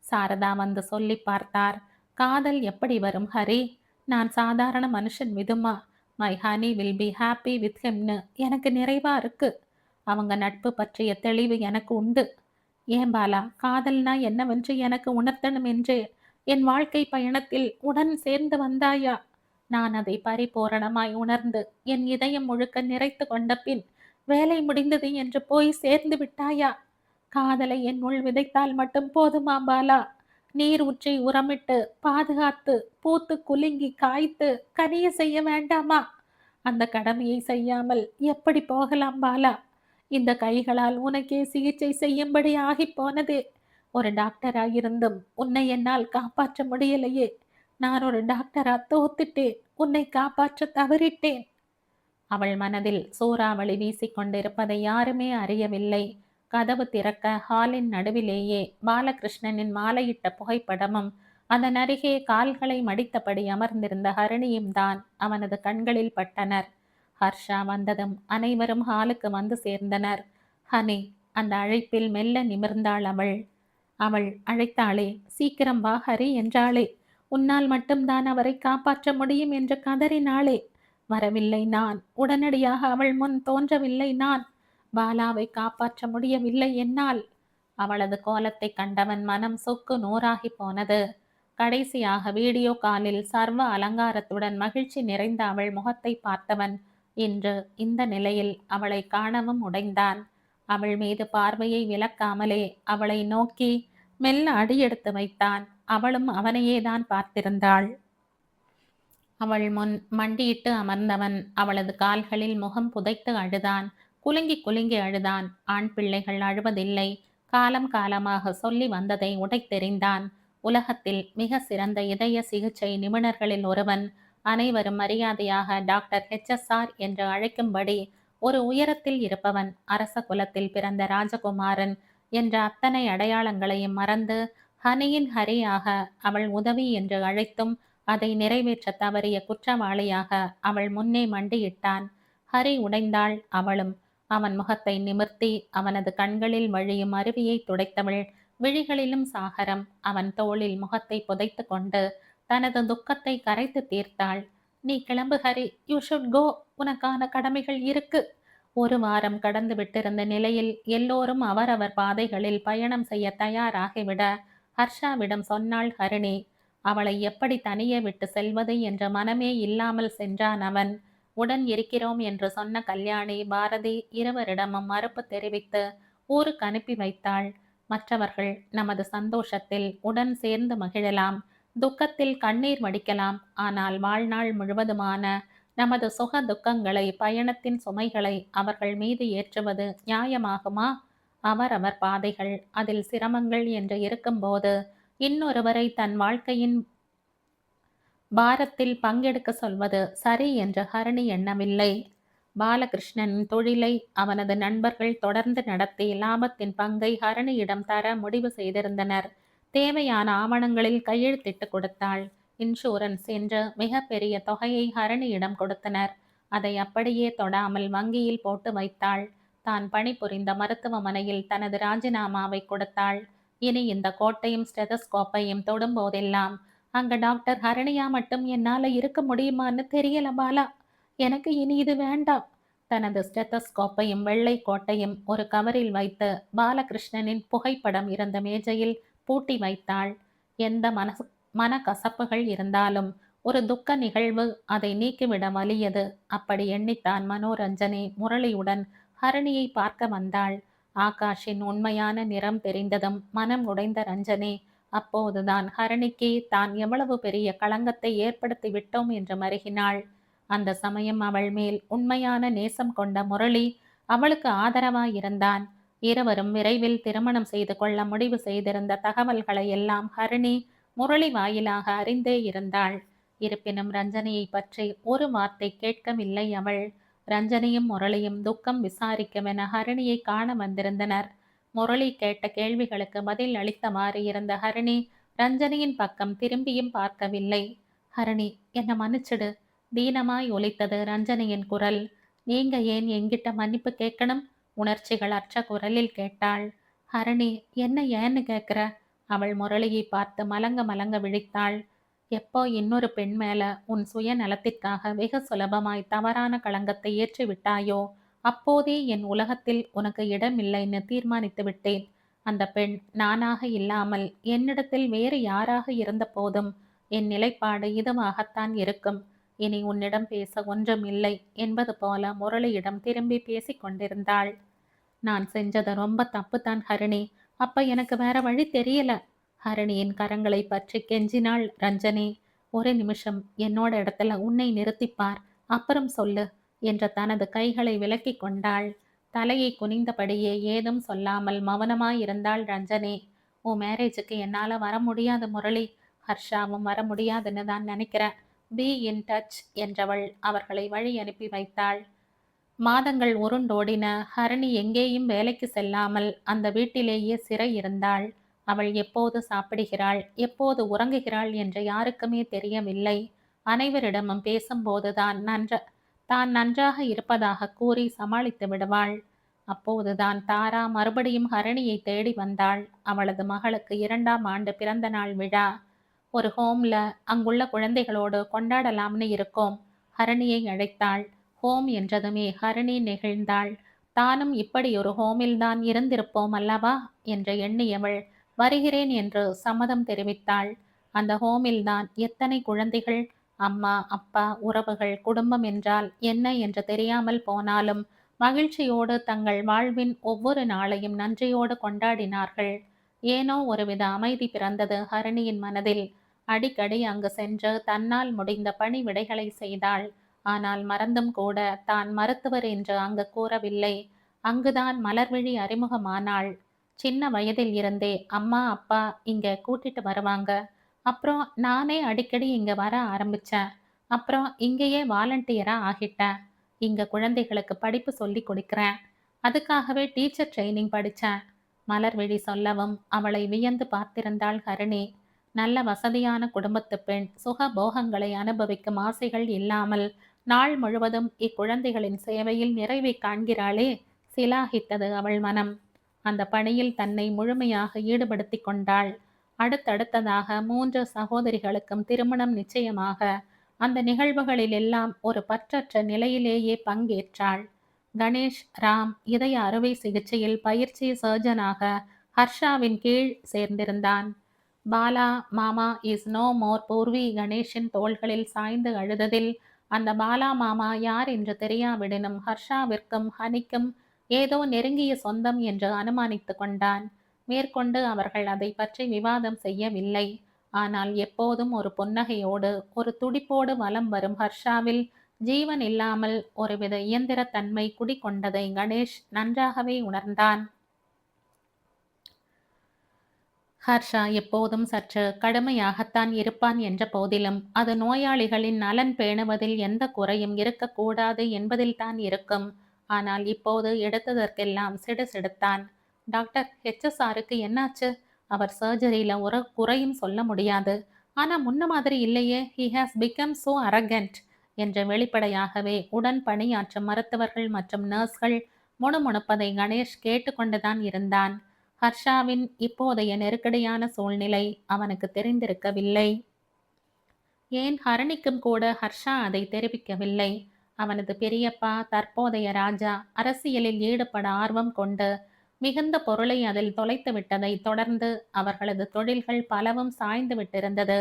சாரதா வந்து சொல்லி பார்த்தார். காதல் எப்படி வரும் ஹரி? நான் சாதாரண மனுஷன் விதுமா. My honey will be happy with ஹிம்னு எனக்கு நிறைவா இருக்கு. அவங்க நட்பு பற்றிய தெளிவு எனக்கு உண்டு. ஏன் பாலா, காதல்னா என்னவென்று எனக்கு உணர்த்தணும் என்றே என் வாழ்க்கை பயணத்தில் உடன் சேர்ந்து வந்தாயா? நான் அதை பரிபூரணமாய் உணர்ந்து என் இதயம் முழுக்க நிறைத்து கொண்ட பின் வேலை முடிந்தது என்று போய் சேர்ந்து விட்டாயா? காதலை என் உள் விதைத்தால் மட்டும் போதுமா பாலா? நீர் ஊற்றி உரமிட்டு பாதுகாத்து பூத்து குலுங்கி காய்த்து கனிய செய்ய வேண்டாமா? அந்த கடமையை செய்யாமல் எப்படி போகலாம் பாலா? இந்த கைகளால் உனக்கே சிகிச்சை செய்யும்படி ஆகி போனதே. ஒரு டாக்டராயிருந்தும் உன்னை என்னால் காப்பாற்ற முடியலையே. நான் ஒரு டாக்டரா தோத்துட்டேன். உன்னை காப்பாற்ற தவறிட்டேன். அவள் மனதில் சூறாவளி வீசிக்கொண்டிருப்பதை யாருமே அறியவில்லை. கதவு திறக்க ஹாலின் நடுவிலேயே பாலகிருஷ்ணனின் மாலையிட்ட புகைப்படமும் அதன் அருகே கால்களை மடித்தபடி அமர்ந்திருந்த ஹரிணியும் தான் அவனது கண்களில் பட்டனர். ஹர்ஷா வந்ததும் அனைவரும் ஹாலுக்கு வந்து சேர்ந்தனர். ஹனி, அந்த அழைப்பில் மெல்ல நிமிர்ந்தாள் அவள். அவள் அழைத்தாளே, சீக்கிரம் வா ஹரி என்றாளே, உன்னால் மட்டும்தான் அவரை காப்பாற்ற முடியும் என்று கதறினாளே. வரவில்லை நான். உடனடியாக அவள் முன் தோன்றவில்லை நான். பாலாவை காப்பாற்ற முடியவில்லை என்னால். அவளது கோலத்தை கண்டவன் மனம் சொக்கு நூறாகி போனது. கடைசியாக வீடியோ காலில் சர்வ அலங்காரத்துடன் மகிழ்ச்சி நிறைந்த அவள் முகத்தை பார்த்தவன் இன்று இந்த நிலையில் அவளை காணவும் உடைந்தான். அவள் மீது பார்வையை விலக்காமலே அவளை நோக்கி மெல்ல அடியெடுத்து வைத்தான். அவளும் அவனையே தான் பார்த்திருந்தாள். அவள் முன் மண்டியிட்டு அமர்ந்தவன் அவளது கால்களில் முகம் புதைத்து அழுதான். குலுங்கி குலுங்கி அழுதான். ஆண் பிள்ளைகள் அழுவதில்லை, காலம் காலமாக சொல்லி வந்ததை உடைத்தெறிந்தான். உலகத்தில் மிக சிறந்த இதய சிகிச்சை நிபுணர்களில் ஒருவன். அனைவரும் மரியாதையாக டாக்டர் HSR என்று அழைக்கும்படி ஒரு உயரத்தில் இருப்பவன். அரச குலத்தில் பிறந்த ராஜகுமாரன் என்ற அத்தனை அடையாளங்களையும் மறந்து ஹனியின் ஹரியாக அவள் உதவி என்று அழைத்தும் அதை நிறைவேற்ற தவறிய குற்றவாளியாக அவள் முன்னே மண்டியிட்டான். ஹரி உடைந்தாள். அவளும் அவன் முகத்தை நிமிர்த்தி அவனது கண்களில் வழியும் அருவியை துடைத்தவள். விழிகளிலும் சாகரம். அவன் தோளில் முகத்தை புதைத்து கொண்டு தனது துக்கத்தை கரைத்து தீர்த்தாள். நீ கிளம்பு ஹரி, யூ ஷுட் கோ. உனக்கான கடமைகள் இருக்கு. ஒரு வாரம் கடந்து விட்டிருந்த நிலையில் எல்லோரும் அவரவர் பாதைகளில் பயணம் செய்ய தயாராகிவிட ஹர்ஷாவிடம் சொன்னாள் ஹரிணி. அவளை எப்படி தனியே விட்டு செல்வது என்ற மனமே இல்லாமல் சென்றான் அவன். உடன் இருக்கிறோம் என்று சொன்ன கல்யாணி பாரதி இருவரிடமும் மறுப்பு தெரிவித்து ஊருக்கு அனுப்பி வைத்தாள். மற்றவர்கள் நமது சந்தோஷத்தில் உடன் சேர்ந்து மகிழலாம், துக்கத்தில் கண்ணீர் வடிக்கலாம். ஆனால் வாழ்நாள் முழுவதுமான நமது சுக துக்கங்களை, பயணத்தின் சுமைகளை அவர்கள் மீது ஏற்றுவது நியாயமாகுமா? அவரவர் பாதைகள், அதில் சிரமங்கள் என்று இருக்கும்போது இன்னொருவரை தன் வாழ்க்கையின் பாரத்தில் பங்கெடுக்க சொல்வது சரி என்று ஹரிணி எண்ணவில்லை. பாலகிருஷ்ணனின் தொழிலை அவனது நண்பர்கள் தொடர்ந்து நடத்தி லாபத்தின் பங்கை ஹரிணியிடம் தர முடிவு செய்திருந்தனர். தேவையான ஆவணங்களில் கையெழுத்திட்டு கொடுத்தாள். இன்சூரன்ஸ் என்று மிகப்பெரிய தொகையை ஹரிணியிடம் கொடுத்தனர். அதை அப்படியே தொடாமல் வங்கியில் போட்டு வைத்தாள். தான் பணிபுரிந்த மருத்துவமனையில் தனது ராஜினாமாவை கொடுத்தாள். இனி இந்த கோட்டையும் ஸ்டெதஸ்கோப்பையும் தொடும்போதெல்லாம் அங்க டாக்டர் ஹரணியா மட்டும் என்னால இருக்க முடியுமான்னு தெரியல பாலா. எனக்கு இனி இது வேண்டாம். தனது ஸ்டெத்தஸ்கோப்பையும் வெள்ளை கோட்டையும் ஒரு கவரில் வைத்து பாலகிருஷ்ணனின் புகைப்படம் இருந்த மேஜையில் பூட்டி வைத்தாள். எந்த மனக்கசப்புகள் இருந்தாலும் ஒரு துக்க நிகழ்வு அதை நீக்கிவிட வலியது. அப்படி எண்ணித்தான் மனோரஞ்சனி முரளியுடன் ஹரணியை பார்க்க வந்தாள். ஆகாஷின் உண்மையான நிறம் தெரிந்ததும் மனம் உடைந்த ரஞ்சனி அப்போதுதான் ஹரணிக்கு தான் எவ்வளவு பெரிய களங்கத்தை ஏற்படுத்தி விட்டோம் என்று மருகினாள். அந்த சமயம் அவள் மேல் உண்மையான நேசம் கொண்ட முரளி அவளுக்கு ஆதரவாயிருந்தான். இருவரும் விரைவில் திருமணம் செய்து கொள்ள முடிவு செய்திருந்த தகவல்களை எல்லாம் ஹரிணி முரளி வாயிலாக அறிந்தே இருந்தாள். இருப்பினும் ரஞ்சனியை பற்றி ஒரு வார்த்தை கேட்கவில்லை அவள். ரஞ்சனியும் முரளியும் துக்கம் விசாரிக்கவென ஹரிணியை காண வந்திருந்தனர். முரளி கேட்ட கேள்விகளுக்கு பதில் அளித்தவாறு இருந்த ஹரிணி ரஞ்சனியின் பக்கம் திரும்பியும் பார்க்கவில்லை. ஹரிணி, என்ன மன்னிச்சிடு. தீனமாய் ஒலித்தது ரஞ்சனியின் குரல். நீங்க ஏன் என்கிட்ட மன்னிப்பு கேட்கணும்? உணர்ச்சிகள் அற்ற குரலில் கேட்டாள். ஹரிணி, என்ன ஏன்னு கேட்குற? அவள் முரளியை பார்த்து மலங்க மலங்க விழித்தாள். எப்போ இன்னொரு பெண் மேல உன் சுய நலத்திற்காக வெகு சுலபமாய் தவறான களங்கத்தை ஏற்றி விட்டாயோ அப்போதே என் உலகத்தில் உனக்கு இடமில்லைன்னு தீர்மானித்து விட்டேன். அந்த பெண் நானாக இல்லாமல் என்னிடத்தில் வேறு யாராக இருந்த போதும் என் நிலைப்பாடு இதுவாகத்தான் இருக்கும். இனி உன்னிடம் பேச ஒன்றும் இல்லை என்பது போல முரளியிடம் திரும்பி பேசிக் கொண்டிருந்தாள். நான் செஞ்சது ரொம்ப தப்புதான் ஹரிணி. அப்ப எனக்கு வேற வழி தெரியல. ஹரிணியின் கரங்களை பற்றி கெஞ்சினாள் ரஞ்சனி. ஒரு நிமிஷம் என்னோட இடத்துல உன்னை நிறுத்திப்பார், அப்புறம் சொல்லு என்ற தனது கைகளை விலக்கி கொண்டாள். தலையை குனிந்தபடியே ஏதும் சொல்லாமல் மௌனமாயிருந்தாள் ரஞ்சனி. உன் மேரேஜுக்கு என்னால் வர முடியாது முரளி. ஹர்ஷாவும் வர முடியாதுன்னு தான் நினைக்கிறேன். பி இன் டச் என்றவள் அவர்களை வழி அனுப்பி வைத்தாள். மாதங்கள் உருண்டோடின. ஹரிணி எங்கேயும் வேலைக்கு செல்லாமல் அந்த வீட்டிலேயே சிறை இருந்தாள். அவள் எப்போது சாப்பிடுகிறாள், எப்போது உறங்குகிறாள் என்று யாருக்குமே தெரியவில்லை. அனைவரிடமும் பேசும்போதுதான் தான் நன்றாக இருப்பதாக கூறி சமாளித்து விடுவாள். அப்போதுதான் தாரா மறுபடியும் ஹரிணியை தேடி வந்தாள். அவளது மகளுக்கு 2ஆம் ஆண்டு பிறந்த நாள் விழா. ஒரு ஹோம்ல அங்குள்ள குழந்தைகளோடு கொண்டாடலாம்னு இருக்கோம். ஹரிணியை அழைத்தாள். ஹோம் என்றதுமே ஹரிணி நெகிழ்ந்தாள். தானும் இப்படி ஒரு ஹோமில்தான் இருந்திருப்போம் அல்லவா என்று எண்ணியவள் வருகிறேன் என்று சம்மதம் தெரிவித்தாள். அந்த ஹோமில்தான் எத்தனை குழந்தைகள், அம்மா அப்பா உறவுகள் குடும்பம் என்றால் என்ன என்று தெரியாமல் போனாலும் மகிழ்ச்சியோடு தங்கள் வாழ்வின் ஒவ்வொரு நாளையும் நன்றியோடு கொண்டாடினார்கள். ஏனோ ஒருவித அமைதி பிறந்தது ஹரிணியின் மனதில். அடிக்கடி அங்கு சென்று தன்னால் முடிந்த பணி விடைகளை செய்தாள். ஆனால் மறந்தும் கூட தான் மருத்துவர் என்று அங்கு கூறவில்லை. அங்குதான் மலர்விழி அறிமுகமானாள். சின்ன வயதில் இருந்தே அம்மா, அப்பா இங்க கூட்டிட்டு வருவாங்க. அப்புறம் நானே அடிக்கடி இங்க வர ஆரம்பிச்சேன். அப்புறம் இங்கேயே வாலண்டியரா ஆகிட்டேன். இங்க குழந்தைகளுக்கு படிப்பு சொல்லிக் கொடுக்கிறேன். அதுக்காகவே டீச்சர் ட்ரெய்னிங் படிச்சேன். மலர்விழி சொல்லவும் அவளை வியந்து பார்த்திருந்தாள் ஹரிணி. நல்ல வசதியான குடும்பத்து பெண், சுகபோகங்களை அனுபவிக்கும் ஆசைகள் இல்லாமல் நாள் முழுவதும் இக்குழந்தைகளின் சேவையில் நிறைவை காண்கிறாளே, சிலாகித்தது அவள் மனம். அந்த பணியில் தன்னை முழுமையாக ஈடுபடுத்திக் கொண்டாள். அடுத்தடுத்ததாக 3 சகோதரிகளுக்கும் திருமணம் நிச்சயமாக அந்த நிகழ்வுகளில் எல்லாம் ஒரு பற்றற்ற நிலையிலேயே பங்கேற்றாள். கணேஷ் ராம் இதய அறுவை சிகிச்சையில் பயிற்சி சர்ஜனாக ஹர்ஷாவின் கீழ் சேர்ந்திருந்தான். பாலா மாமா இஸ் நோ மோர் பூர்வி கணேஷின் தோள்களில் சாய்ந்து அழுததில் அந்த பாலா மாமா யார் என்று தெரியாவிடனும் ஹர்ஷாவிற்கும் ஹனிக்கும் ஏதோ நெருங்கிய சொந்தம் என்று அனுமானித்து கொண்டான். மேற்கொண்டு அவர்கள் அதை பற்றி விவாதம் செய்யவில்லை. ஆனால் எப்போதும் ஒரு புன்னகையோடு ஒரு துடிப்போடு வலம் வரும் ஹர்ஷாவில் ஜீவன் இல்லாமல் ஒருவித இயந்திரத்தன்மை குடிகொண்டதை கணேஷ் நன்றாகவே உணர்ந்தான். ஹர்ஷா எப்போதும் சற்று கடுமையாகத்தான் இருப்பான் என்ற போதிலும் அது நோயாளிகளின் நலன் பேணுவதில் எந்த குறையும் இருக்கக்கூடாது என்பதில்தான் இருக்கும். ஆனால் இப்போது எடுத்ததற்கெல்லாம் சிடுசிடுத்தான். டாக்டர், HSRக்கு என்னாச்சு? அவர் சர்ஜரியில ஒரு குறையும் சொல்ல முடியாது. ஆனா முன்ன மாதிரி இல்லையே, he has become so arrogant என்று வெளிப்படையாகவே உடன் பணியாற்றும் மருத்துவர்கள் மற்றும் நர்ஸ்கள் முணுமுணுப்பதை கணேஷ் கேட்டுக்கொண்டுதான் இருந்தான். ஹர்ஷாவின் இப்போதைய நெருக்கடியான சூழ்நிலை அவனுக்கு தெரிந்திருக்கவில்லை. ஏன் ஹரணிக்கும் கூட ஹர்ஷா அதை தெரிவிக்கவில்லை. அவனது பெரியப்பா, தற்போதைய ராஜா, அரசியலில் ஈடுபட ஆர்வம் கொண்டு மிகுந்த பொருளை அதில் தொலைத்து விட்டதை தொடர்ந்து அவர்களது தொழில்கள் பலவும் சாய்ந்து விட்டிருந்தது.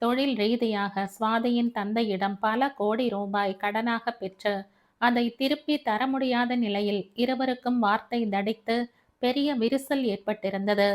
தொழில் ரீதியாக சுவாதியின் தந்தையிடம் பல கோடி ரூபாய் கடனாக பெற்று அதை திருப்பி தர முடியாத நிலையில் இருவருக்கும் வார்த்தை தடித்து பெரிய விரிசல் ஏற்பட்டிருந்தது.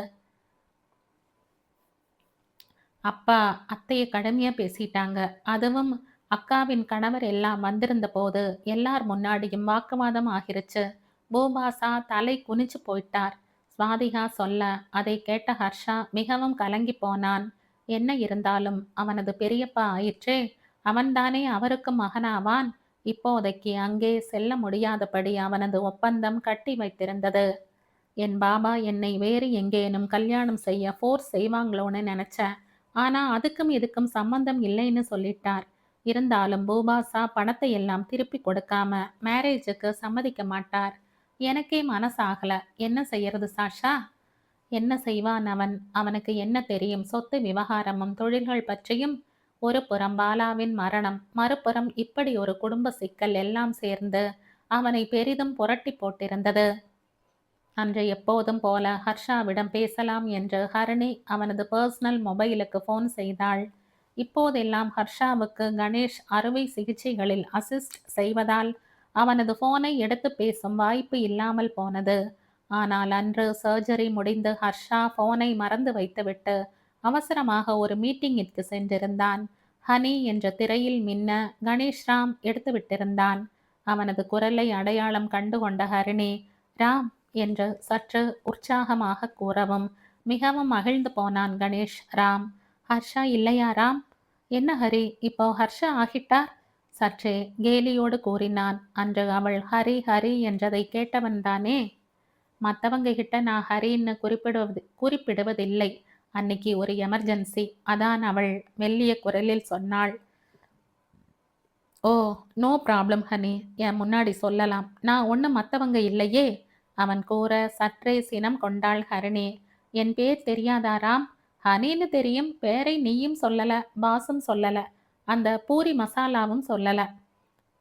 அப்பா அத்தைய கடுமையா பேசிட்டாங்க. அதுவும் அக்காவின் கணவர் எல்லாம் வந்திருந்த போது எல்லார் முன்னாடியும் வாக்குவாதம் ஆகிருச்சு. பூபாசா தலை குனிச்சு போயிட்டார். சுவாதிகா சொல்ல அதை கேட்ட ஹர்ஷா மிகவும் கலங்கி போனான். என்ன இருந்தாலும் அவனது பெரியப்பா ஆயிற்றே, அவன்தானே அவருக்கும் மகனாவான். இப்போதைக்கு அங்கே செல்ல முடியாதபடி அவனது ஒப்பந்தம் கட்டி வைத்திருந்தது. என் பாபா என்னை வேறு எங்கேனும் கல்யாணம் செய்ய ஃபோர்ஸ் செய்வாங்களோன்னு நினைச்சேன். ஆனா அதுக்கும் இதுக்கும் சம்பந்தம் இல்லைன்னு சொல்லிட்டார். இருந்தாலும் பூபாசா பணத்தை எல்லாம் திருப்பி கொடுக்காம மேரேஜுக்கு சம்மதிக்க மாட்டார். எனக்கே மனசாகல. என்ன செய்யறது சாஷா? என்ன செய்வான் அவன்? அவனுக்கு என்ன தெரியும் சொத்து விவகாரமும் தொழில்கள் பற்றியும்? ஒரு புறம் பாலாவின் மரணம், மறுபுறம் இப்படி ஒரு குடும்ப சிக்கல் எல்லாம் சேர்ந்து அவனை பெரிதும் புரட்டி போட்டிருந்தது. அன்று எப்போதும் போல ஹர்ஷாவிடம் பேசலாம் என்று ஹரிணி அவனது பர்சனல் மொபைலுக்கு ஃபோன் செய்தாள். இப்போதெல்லாம் ஹர்ஷாவுக்கு கணேஷ் அறுவை சிகிச்சைகளில் அசிஸ்ட் செய்வதால் அவனது ஃபோனை எடுத்து பேசும் வாய்ப்பு இல்லாமல் போனது. ஆனால் அன்று சர்ஜரி முடிந்து ஹர்ஷா ஃபோனை மறந்து வைத்துவிட்டு அவசரமாக ஒரு மீட்டிங்கிற்கு சென்றிருந்தான். ஹனி என்ற திரையில் மின்ன கணேஷ் ராம் எடுத்து விட்டிருந்தான். அவனது குரலை அடையாளம் கண்டு கொண்ட ஹரிணி, ராம் என்று சற்று உற்சாகமாக கூறவும் மிகவும் மகிழ்ந்து போனான் கணேஷ் ராம். ஹர்ஷா இல்லையா ராம்? என்ன ஹரி, இப்போ ஹர்ஷா ஆகிட்டார்? சற்றே கேலியோடு கூறினான். அன்று அவள் ஹரி ஹரி என்றதை கேட்டவன்தானே. மற்றவங்க கிட்ட நான் ஹரின்னு குறிப்பிடுவதில்லை. அன்னைக்கு ஒரு எமர்ஜென்சி, அதான் அவள் மெல்லிய குரலில் சொன்னாள். ஓ, நோ ப்ராப்ளம் ஹனி, என் முன்னாடி சொல்லலாம். நான் ஒன்றும் மற்றவங்க இல்லையே அவன் கூற சற்றே சினம் கொண்டாள் ஹரிணி. என் பேர் தெரியாதா ராம்? ஹனின்னு தெரியும். பேரை நீயும் சொல்லல, பாசும் சொல்லல, அந்த பூரி மசாலாவும் சொல்லல.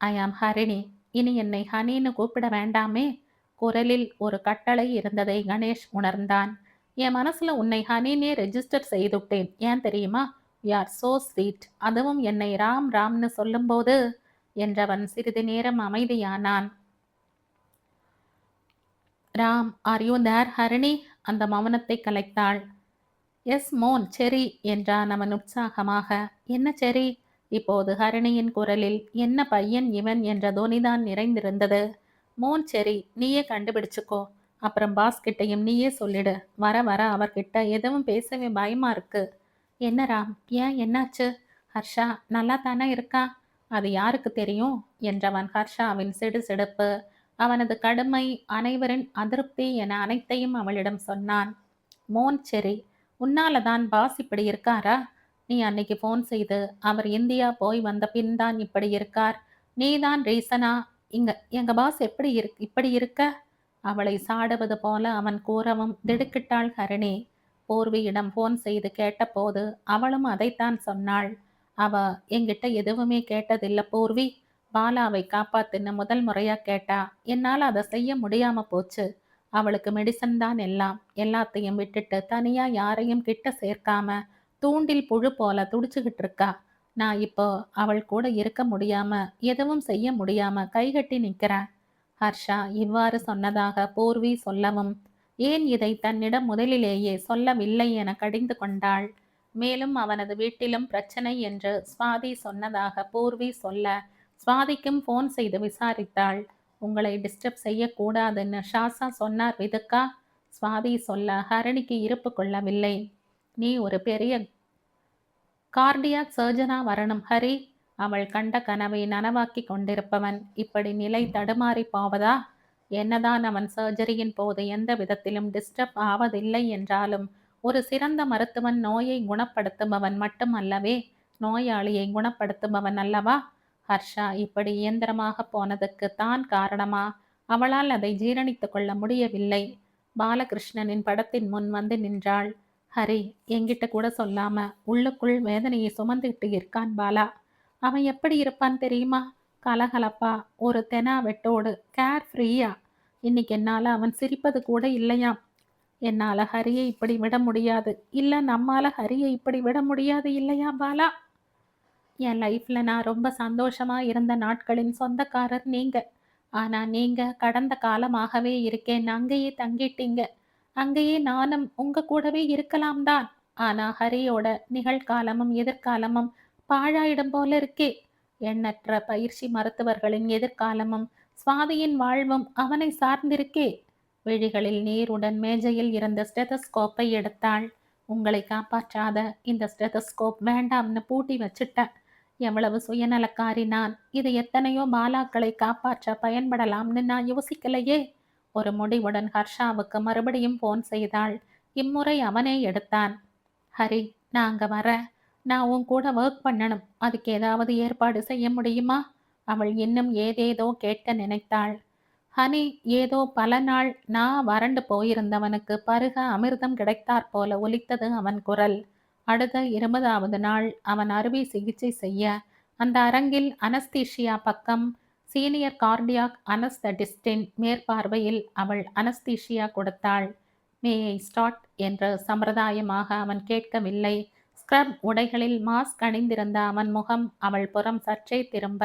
ஐ ஆம் ஹரிணி. இனி என்னை ஹனின்னு கூப்பிட வேண்டாமே. குரலில் ஒரு கட்டளை இருந்ததை கணேஷ் உணர்ந்தான். என் மனசுல உன்னை ஹனினே ரெஜிஸ்டர் செய்துட்டேன். ஏன் தெரியுமா? You are so sweet. அதுவும் என்னை ராம் ராம்னு சொல்லும்போது என்றவன் சிறிது நேரம் அமைதியானான். Ram, are you there Harini? அந்த மௌனத்தை கலைத்தாள். எஸ் மோன், செரி என்றான் அவன் உற்சாகமாக. என்ன செரி? இப்போது ஹரிணியின் குரலில் என்ன பையன் இவன் என்ற தொனிதான் நிறைந்திருந்தது. மோன் செரி, நீயே கண்டுபிடிச்சுக்கோ. அப்புறம் பாஸ் கிட்டயும் நீயே சொல்லிடு. வர வர அவர்கிட்ட எதுவும் பேசவே பயமா இருக்கு. என்ன ராம், ஏன் என்னாச்சு? ஹர்ஷா நல்லா தானே இருக்கா? அது யாருக்கு தெரியும் என்றவன் ஹர்ஷாவின் சிடுசிடுப்பு, அவனது கடுமை, அனைவரின் அதிருப்தி என அனைத்தையும் அவளிடம் சொன்னான். மோன் செரி, உன்னால தான் பாஸ் இப்படி இருக்காரா? நீ அன்னைக்கு ஃபோன் செய்து அவர் இந்தியா போய் வந்த பின் தான் இப்படி இருக்கார். நீதான் ரீசனா? இங்க எங்க பாஸ் இப்படி இருக்க? அவளை சாடுவது போல அவன் கூறவும் திடுக்கிட்டாள் ஹரிணி. பூர்வியிடம் ஃபோன் செய்து கேட்டபோது அவளும் அதைத்தான் சொன்னாள். அவ என்கிட்ட எதுவுமே கேட்டதில்ல பூர்வி. பாலாவை காப்பாத்துன்னு முதல் முறையா கேட்டா. என்னால அதை செய்ய முடியாம போச்சு. அவளுக்கு மெடிசன் தான் எல்லாம். எல்லாத்தையும் விட்டுட்டு தனியா யாரையும் கிட்ட சேர்க்காம தூண்டில் புழு போல துடிச்சுக்கிட்டு இருக்கா. நான் இப்போ அவள் கூட இருக்க முடியாம, எதுவும் செய்ய முடியாம கைகட்டி நிக்கிறேன். ஹர்ஷா இவ்வாறு சொன்னதாக பூர்வி சொல்லவும், ஏன் இதை தன்னிடம் முதலிலேயே சொல்லவில்லை என கடிந்து கொண்டாள். மேலும் அவனது வீட்டிலும் பிரச்சனை என்று சுவாதி சொன்னதாக பூர்வி சொல்ல, சுவாதிக்கும் ஃபோன் செய்து விசாரித்தாள். உங்களை டிஸ்டர்ப் செய்யக்கூடாதுன்னு ஷாசா சொன்னார் விதுக்கா. சுவாதி சொல்ல ஹரணிக்கு இருப்பு கொள்ளவில்லை. நீ ஒரு பெரிய கார்டியாக் சர்ஜனா வரணும் ஹரி. அவள் கண்ட கனவை நனவாக்கி கொண்டிருப்பவன் இப்படி நிலை தடுமாறி போவதா? என்னதான் அவன் சர்ஜரியின் போது எந்த விதத்திலும் டிஸ்டர்ப் ஆவதில்லை என்றாலும் ஒரு சிறந்த மருத்துவன் நோயை குணப்படுத்துபவன் மட்டுமல்லவே, நோயாளியை குணப்படுத்துபவன் அல்லவா? ஹர்ஷா இப்படி இயந்திரமாக போனதுக்கு தான் காரணமா? அவளால் அதை ஜீரணித்து கொள்ள முடியவில்லை. பாலகிருஷ்ணனின் படத்தின் முன் வந்து நின்றாள். ஹரி என்கிட்ட கூட சொல்லாம உள்ளுக்குள் வேதனையை சுமந்துக்கிட்டு இருக்கான் பாலா. அவன் எப்படி இருப்பான் தெரியுமா? கலகலப்பா, ஒரு தெனா வெட்டோடு, கேர் ஃப்ரீயா. இன்னைக்கு என்னால அவன் சிரிப்பது கூட இல்லையாம். என்னால ஹரியை இப்படி விட முடியாது. இல்ல நம்மால ஹரியை இப்படி விட முடியாது இல்லையா பாலா? என் லைஃப்ல நான் ரொம்ப சந்தோஷமா இருந்த நாட்களின் சொந்தக்காரர் நீங்க. ஆனா நீங்க கடந்த காலமாகவே இருக்கேன் அங்கேயே தங்கிட்டீங்க. அங்கேயே நானும் உங்க கூடவே இருக்கலாம் தான். ஆனா ஹரியோட நிகழ்காலமும் எதிர்காலமும் பாழாயிடும் போல இருக்கே. எண்ணற்ற பயிற்சி மருத்துவர்களின் எதிர்காலமும் சுவாதியின் வாழ்வும் அவனை சார்ந்திருக்கே. விழிகளில் நீருடன் மேஜையில் இருந்த ஸ்டெதஸ்கோப்பை எடுத்தாள். உங்களை காப்பாற்றாத இந்த ஸ்டெதஸ்கோப் வேண்டாம்னு பூட்டி வச்சுட்டேன். எவ்வளவு சுயநலக்காரி நான். இது எத்தனையோ பாலாக்களை காப்பாற்ற பயன்படலாம்னு நான் யோசிக்கலையே. ஒரு முடிவுடன் ஹர்ஷாவுக்கு மறுபடியும் போன் செய்தாள். இம்முறை அவனே எடுத்தான். ஹரி, நான் அங்க வரேன். நான் உன் கூட ஒர்க் பண்ணணும். அதுக்கு ஏதாவது ஏற்பாடு செய்ய முடியுமா? அவள் இன்னும் ஏதேதோ கேட்க நினைத்தாள். ஹனி ஏதோ பல நாள் நான் வறண்டு போயிருந்தவனுக்கு பருக அமிர்தம் கிடைத்தாற் போல ஒலித்தது அவன் குரல். அடுத்த 20வது நாள் அவன் அறுவை சிகிச்சை செய்ய அந்த அரங்கில் அனஸ்தீஷியா பக்கம் சீனியர் கார்டியாக் அனஸ்தடிஸ்டின் மேற்பார்வையில் அவள் அனஸ்தீஷியா கொடுத்தாள். மே ஐ ஸ்டார்ட் என்று சம்பிரதாயமாக அவன் கேட்கவில்லை. ஸ்க்ரப் உடைகளில் மாஸ்க் அணிந்திருந்த அவன் முகம் அவள் புறம் சற்றே திரும்ப,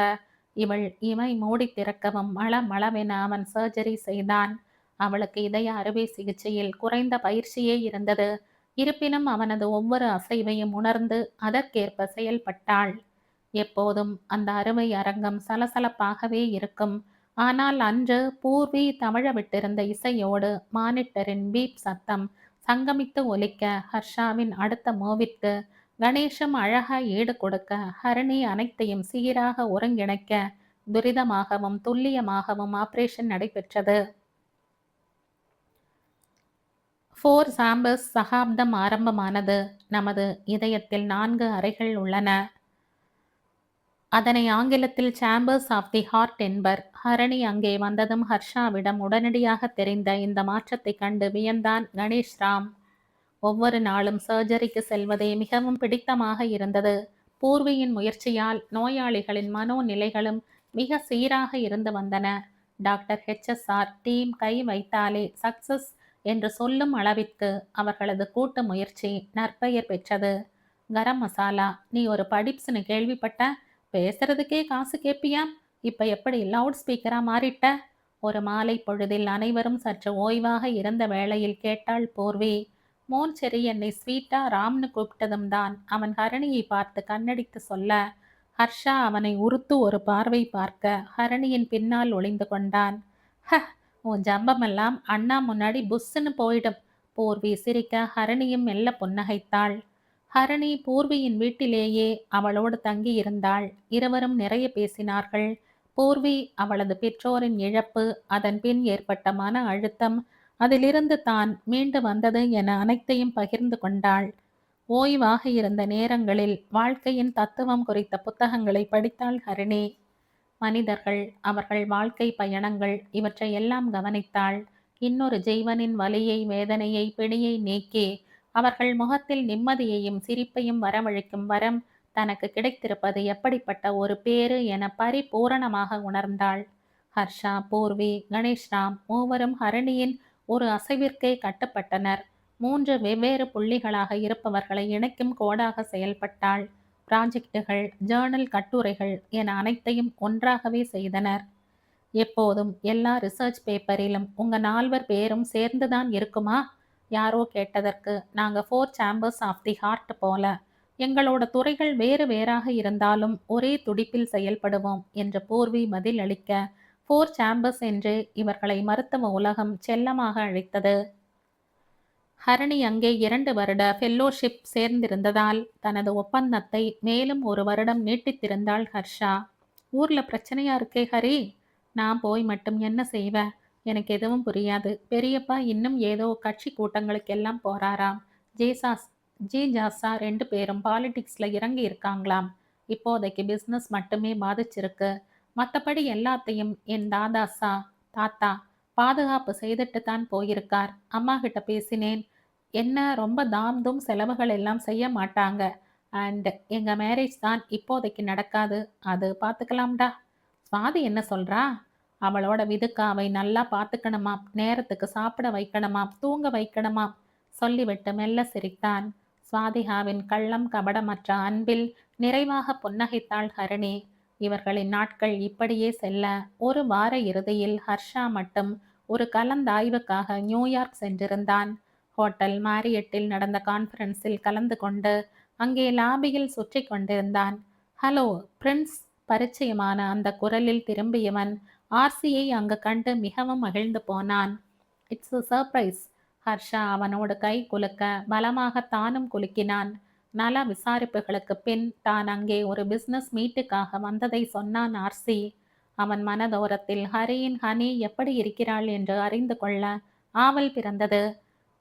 இவள் இமை மூடி திறக்கவும் மளமளவென அவன் சர்ஜரி செய்தான். அவளுக்கு இதய அறுவை சிகிச்சையில் குறைந்த பயிற்சியே இருந்தது. இருப்பினும் அவனது ஒவ்வொரு அசைவையும் உணர்ந்து அதற்கேற்ப செயல்பட்டாள். எப்போதும் அந்த அறுவை அரங்கம் சலசலப்பாகவே இருக்கும். ஆனால் அன்று பூர்வி தவழ விட்டிருந்த இசையோடு மானிட்டரின் பீப் சத்தம் சங்கமித்து ஒலிக்க, ஹர்ஷாவின் அடுத்த மூவிற்கு கணேஷும் அழகாய் ஈடு கொடுக்க, ஹரிணி அனைத்தையும் சீராக ஒருங்கிணைக்க, துரிதமாகவும் துல்லியமாகவும் ஆபரேஷன் நடைபெற்றது. 4 சாம்பர்ஸ் சகாப்தம் ஆரம்பமானது. நமது இதயத்தில் 4 அறைகள் உள்ளன. அதனை ஆங்கிலத்தில் சேம்பர்ஸ் ஆஃப் தி ஹார்ட் என்பர். ஹரணி அங்கே வந்ததும் ஹர்ஷாவிடம் உடனடியாக தெரிந்த இந்த மாற்றத்தை கண்டு வியந்தான் கணேஷ் ராம். ஒவ்வொரு நாளும் சர்ஜரிக்கு செல்வதே மிகவும் பிடித்தமாக இருந்தது. பூர்வியின் முயற்சியால் நோயாளிகளின் மனோநிலைகளும் மிக சீராக இருந்து வந்தன. டாக்டர் HSR டீம் கை வைத்தாலே சக்சஸ் என்று சொல்லும் அளவிற்கு அவர்களது கூட்டு முயற்சி நற்பெயர் பெற்றது. கரம் மசாலா, நீ ஒரு படிப்ஸ்னு கேள்விப்பட்ட? பேசுறதுக்கே காசு கேட்பியாம். இப்ப எப்படி லவுட் ஸ்பீக்கரா மாறிட்ட? ஒரு மாலை பொழுதில் அனைவரும் சற்று ஓய்வாக இருந்த வேளையில் கேட்டாள் பூர்வி. மோன்செரி என்னை ஸ்வீட்டா ராம்னு கூப்பிட்டதும் தான் அவன் ஹரணியை பார்த்து கண்ணடித்து சொல்ல, ஹர்ஷா அவனை உறுத்து ஒரு பார்வை பார்க்க ஹரணியின் பின்னால் ஒளிந்து கொண்டான். ஹ, உன் ஜம்பமெல்லாம் அண்ணா முன்னாடி புஸ்ஸுன்னு போயிடும். பூர்வி சிரிக்க ஹரிணியும் மெல்ல புன்னகைத்தாள். ஹரிணி பூர்வியின் வீட்டிலேயே அவளோடு தங்கியிருந்தாள். இருவரும் நிறைய பேசினார்கள். பூர்வி அவளது பெற்றோரின் இழப்பு, அதன் பின் ஏற்பட்ட மன அழுத்தம், அதிலிருந்து தான் மீண்டு வந்தது என அனைத்தையும் பகிர்ந்து கொண்டாள். ஓய்வாக இருந்த நேரங்களில் வாழ்க்கையின் தத்துவம் குறித்த புத்தகங்களை படித்தாள் ஹரிணி. மனிதர்கள், அவர்கள் வாழ்க்கை பயணங்கள், இவற்றை எல்லாம் கவனித்தாள். இன்னொரு ஜீவனின் வலியை, வேதனையை, பிணியை நீக்கி அவர்கள் முகத்தில் நிம்மதியையும் சிரிப்பையும் வரவழைக்கும் வரம் தனக்கு கிடைத்திருப்பது எப்படிப்பட்ட ஒரு பேறு என பரிபூரணமாக உணர்ந்தாள். ஹர்ஷா, பூர்வி, கணேஷ்ராம் மூவரும் ஹரிணியின் ஒரு அசைவிற்கே கட்டுப்பட்டனர். 3 வெவ்வேறு புள்ளிகளாக இருப்பவர்களை இணைக்கும் கோடாக செயல்பட்டாள். ப்ராஜெக்டுகள், ஜேர்னல், கட்டுரைகள் என அனைத்தையும் ஒன்றாகவே செய்தனர். எப்போதும் எல்லா ரிசர்ச் பேப்பரிலும் உங்க 4 பேரும் சேர்ந்துதான் இருக்குமா? யாரோ கேட்டதற்கு, நாங்க 4 சேம்பர்ஸ் ஆஃப் தி ஹார்ட் போல. எங்களோட துறைகள் வேறு வேறாக இருந்தாலும் ஒரே துடிப்பில் செயல்படுவோம் என்று பூர்வி பதில் அளிக்க, 4 சேம்பர்ஸ் என்று இவர்களை மருத்துவ உலகம் செல்லமாக அழைத்தது. ஹரிணி அங்கே 2 வருட ஃபெல்லோஷிப் சேர்ந்திருந்ததால் தனது ஒப்பந்தத்தை மேலும் 1 வருடம் நீட்டித்திருந்தாள் ஹர்ஷா. ஊர்ல பிரச்சனையா இருக்கே ஹரி, நான் போய் மட்டும் என்ன செய்வேன்? எனக்கு எதுவும் புரியாது. பெரியப்பா இன்னும் ஏதோ கட்சி கூட்டங்களுக்கெல்லாம் போறாராம். ஜேசாஸ் ஜாஸா 2 பேரும் பாலிடிக்ஸ்ல இறங்கி இருக்காங்களாம். இப்போதைக்கு பிஸ்னஸ் மட்டுமே பாதிச்சிருக்கு. மற்றபடி எல்லாத்தையும் என் தாத்தா பாதுகாப்பு செய்துட்டு தான் போயிருக்கார். அம்மா கிட்ட பேசினேன். என்ன ரொம்ப தாம் செலவுகள் எல்லாம் செய்ய மாட்டாங்க. அண்ட் எங்க மேரேஜ் தான் இப்போதைக்கு நடக்காது. அது பார்த்துக்கலாம்டா. சுவாதி என்ன சொல்றா? அவளோட விதுக்காவை நல்லா பார்த்துக்கணுமாம், நேரத்துக்கு சாப்பிட வைக்கணுமாம், தூங்க வைக்கணுமாம் சொல்லிவிட்டு மெல்ல சிரித்தான். சுவாதிகாவின் கள்ளம் கபடமற்ற அன்பில் நிறைவாக புன்னகைத்தாள் ஹரிணி. இவர்களின் நாட்கள் இப்படியே செல்ல, ஒரு வார இறுதியில் ஹர்ஷா மட்டும் ஒரு கலந்தாய்வுக்காக நியூயார்க் சென்றிருந்தான். ஹோட்டல் மாரியட்டில் நடந்த கான்ஃபரன்ஸில் கலந்து கொண்டு அங்கே லாபியில் சுற்றி கொண்டிருந்தான். Hello Prince. பரிச்சயமான அந்த குரலில் திரும்பியவன் ஆர்சியை அங்கு கண்டு மிகவும் மகிழ்ந்து போனான். It's a surprise. ஹர்ஷா அவனோடு கை குலுக்க பலமாக தானும் குலுக்கினான். நல விசாரிப்புகளுக்கு பின் தான் அங்கே ஒரு பிசினஸ் மீட்டுக்காக வந்ததை சொன்னான் ஆர்சி. அவன் மனதோரத்தில் ஹரியின் ஹனி எப்படி இருக்கிறாள் என்று அறிந்து கொள்ள ஆவல் பிறந்தது.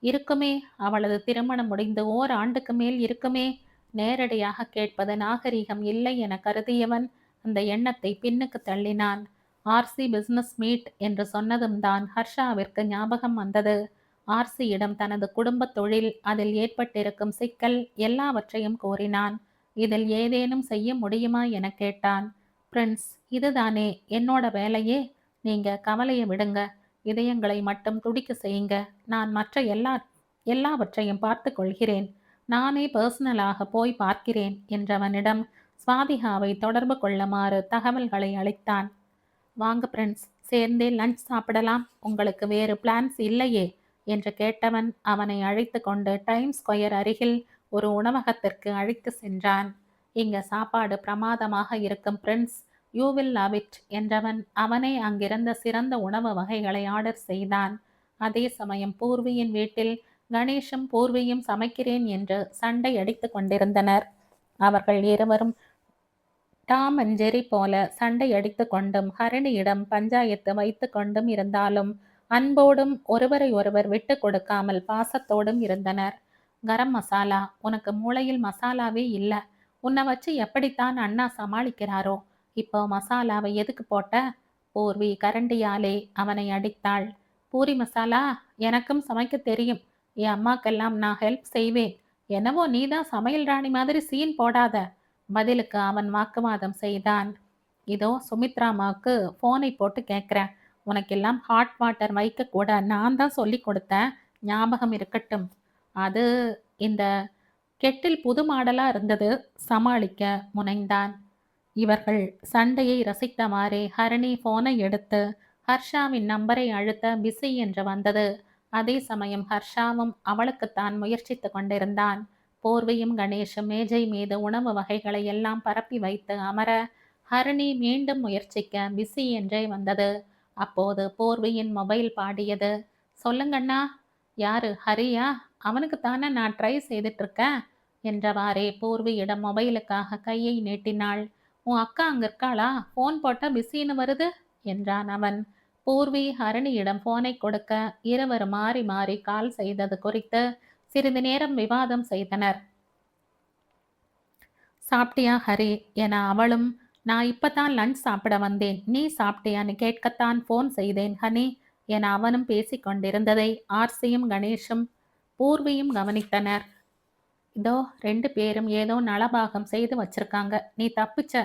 இருக்குமே, அவளது திருமணம் முடிந்து ஓராண்டுக்கு மேல் இருக்குமே. நேரடியாக கேட்பது நாகரிகம் இல்லை என கருதியவன் அந்த எண்ணத்தை பின்னுக்கு தள்ளினான். ஆர்சி பிசினஸ் மீட் என்று சொன்னதும் தான் ஹர்ஷாவிற்கு ஞாபகம் வந்தது. ஆர்சியிடம் தனது குடும்ப தொழில், அதில் ஏற்பட்டிருக்கும் சிக்கல் எல்லாவற்றையும் கூறினான். இதில் ஏதேனும் செய்ய முடியுமா என கேட்டான். பிரின்ஸ், இதுதானே என்னோட வேலையே. நீங்க கவலையை விடுங்க. இதயங்களை மட்டும் துடிக்க செய்யுங்க. நான் மற்ற எல்லாவற்றையும் பார்த்து கொள்கிறேன். நானே பர்சனலாக போய் பார்க்கிறேன் என்றவனிடம் சுவாதிகாவை தொடர்பு கொள்ளுமாறு தகவல்களை அளித்தான். வாங்க பிரின்ஸ், சேர்ந்தே லஞ்ச் சாப்பிடலாம். உங்களுக்கு வேறு பிளான்ஸ் இல்லையே என்று கேட்டவன் அவனை அழைத்து கொண்டு டைம் ஸ்கொயர் அருகில் ஒரு உணவகத்திற்கு அழைத்து சென்றான். இங்க சாப்பாடு பிரமாதமாக இருக்கும் Prince, you will love it என்றவன் அவனே அங்கிருந்த சிறந்த உணவு வகைகளை ஆர்டர் செய்தான். அதே சமயம் பூர்வியின் வீட்டில் கணேஷும் பூர்வியும் சமைக்கிறேன் என்று சண்டை அடித்து கொண்டிருந்தனர். அவர்கள் இருவரும் டாம் அண்ட் ஜெரி போல சண்டை அடித்து கொண்டும் ஹரிணியிடம் பஞ்சாயத்து வைத்து கொண்டும் இருந்தாலும் அன்போடும் ஒருவரை ஒருவர் விட்டு கொடுக்காமல் பாசத்தோடும் இருந்தனர். கரம் மசாலா, உனக்கு மூளையில் மசாலாவே இல்லை. உன்னை வச்சு எப்படித்தான் அண்ணா சமாளிக்கிறாரோ. இப்போ மசாலாவை எதுக்கு போட்ட? பூர்வி கரண்டியாலே அவனை அடித்தாள். பூரி மசாலா எனக்கும் சமைக்க தெரியும். என் அம்மாக்கெல்லாம் நான் ஹெல்ப் செய்வேன். என்னவோ நீதான் சமையல் ராணி மாதிரி சீன் போடாத. பதிலுக்கு அவன் வாக்குவாதம் செய்தான். இதோ சுமித்ராமாவுக்கு ஃபோனை போட்டு கேட்குறேன். உனக்கெல்லாம் ஹாட் வாட்டர் வைக்க கூட நான் தான் சொல்லி கொடுத்தேன், ஞாபகம் இருக்கட்டும். அது இந்த கெட்டில் புது மாடலாக இருந்தது. சமாளிக்க முனைந்தான். இவர்கள் சண்டையை ரசித்தவாறே ஹரிணி ஃபோனை எடுத்து ஹர்ஷாவின் நம்பரை அழுத்த பிஸி என்று வந்தது. அதே சமயம் ஹர்ஷாவும் அவளுக்குத்தான் முயற்சித்து கொண்டிருந்தான். போர்வையும் கணேஷும் மேஜை மீது உணவு வகைகளை எல்லாம் பரப்பி வைத்து அமர ஹரிணி மீண்டும் முயற்சிக்க பிஸி என்றே வந்தது. அப்போது பூர்வியின் மொபைல் பாடியது. சொல்லுங்கண்ணா. யாரு, ஹரியா? அவனுக்கு தானே நான் ட்ரை செய்துட்டு இருக்கேன் என்றவாறே பூர்வியிடம் மொபைலுக்காக கையை நீட்டினாள். உன் அக்கா அங்க இருக்காளா? ஃபோன் போட்டா பிஸின்னு வருது என்றான் அவன். பூர்வி ஹரிணியிடம் போனை கொடுக்க இருவரும் மாறி மாறி கால் செய்தது குறித்து சிறிது நேரம் விவாதம் செய்தனர். சாப்பிட்டியா ஹரி என அவளும், நான் இப்பதான் லஞ்ச் சாப்பிட வந்தேன், நீ சாப்பிட்டியான்னு கேட்கத்தான் ஃபோன் செய்தேன் ஹனி என அவனும் பேசிக்கொண்டிருந்ததை ஆர்சியும் கணேஷும் பூர்வியும் கவனித்தனர். இதோ 2 பேரும் ஏதோ நலபாகம் செய்து வச்சிருக்காங்க, நீ தப்பிச்ச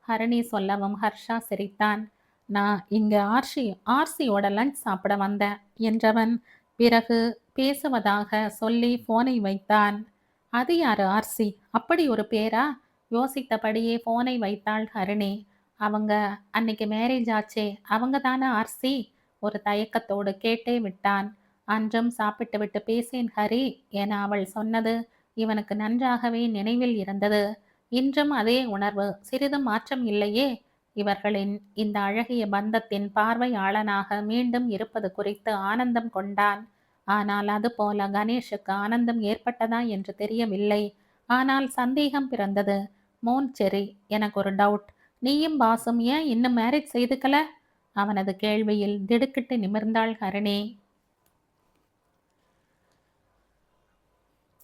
ஹரணி சொல்லவும் ஹர்ஷா சிரித்தான். நான் இங்க ஆர்சியோட லஞ்ச் சாப்பிட வந்தேன் என்றவன் பிறகு பேசுவதாக சொல்லி போனை வைத்தான். அது யாரு ஆர்சி? அப்படி ஒரு பேரா? யோசித்தபடியே போனை வைத்தாள் ஹரிணி. அவங்க அன்னைக்கு மேரேஜ் ஆச்சே, அவங்க தானே ஆர்சி? ஒரு தயக்கத்தோடு கேட்டே விட்டான். அன்றும் சாப்பிட்டு விட்டு பேசேன் ஹரி என அவள் சொன்னது இவனுக்கு நன்றாகவே நினைவில் இருந்தது. இன்றும் அதே உணர்வு, சிறிதும் மாற்றம் இல்லையே. இவர்களின் இந்த அழகிய பந்தத்தின் பார்வையாளனாக மீண்டும் இருப்பது குறித்து ஆனந்தம் கொண்டான். ஆனால் அதுபோல கணேஷுக்கு ஆனந்தம் ஏற்பட்டதா என்று தெரியவில்லை. ஆனால் சந்தேகம் பிறந்தது. மோன் செரி, எனக்கு ஒரு டவுட். நீயும் பாசும் ஏன் இன்னும் மேரேஜ் செய்துக்கல? அவனது கேள்வியில் திடுக்கிட்டு நிமிர்ந்தாள் ஹரிணி.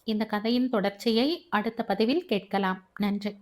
இந்த கதையின் தொடர்ச்சியை அடுத்த பதிவில் கேட்கலாம். நன்றி.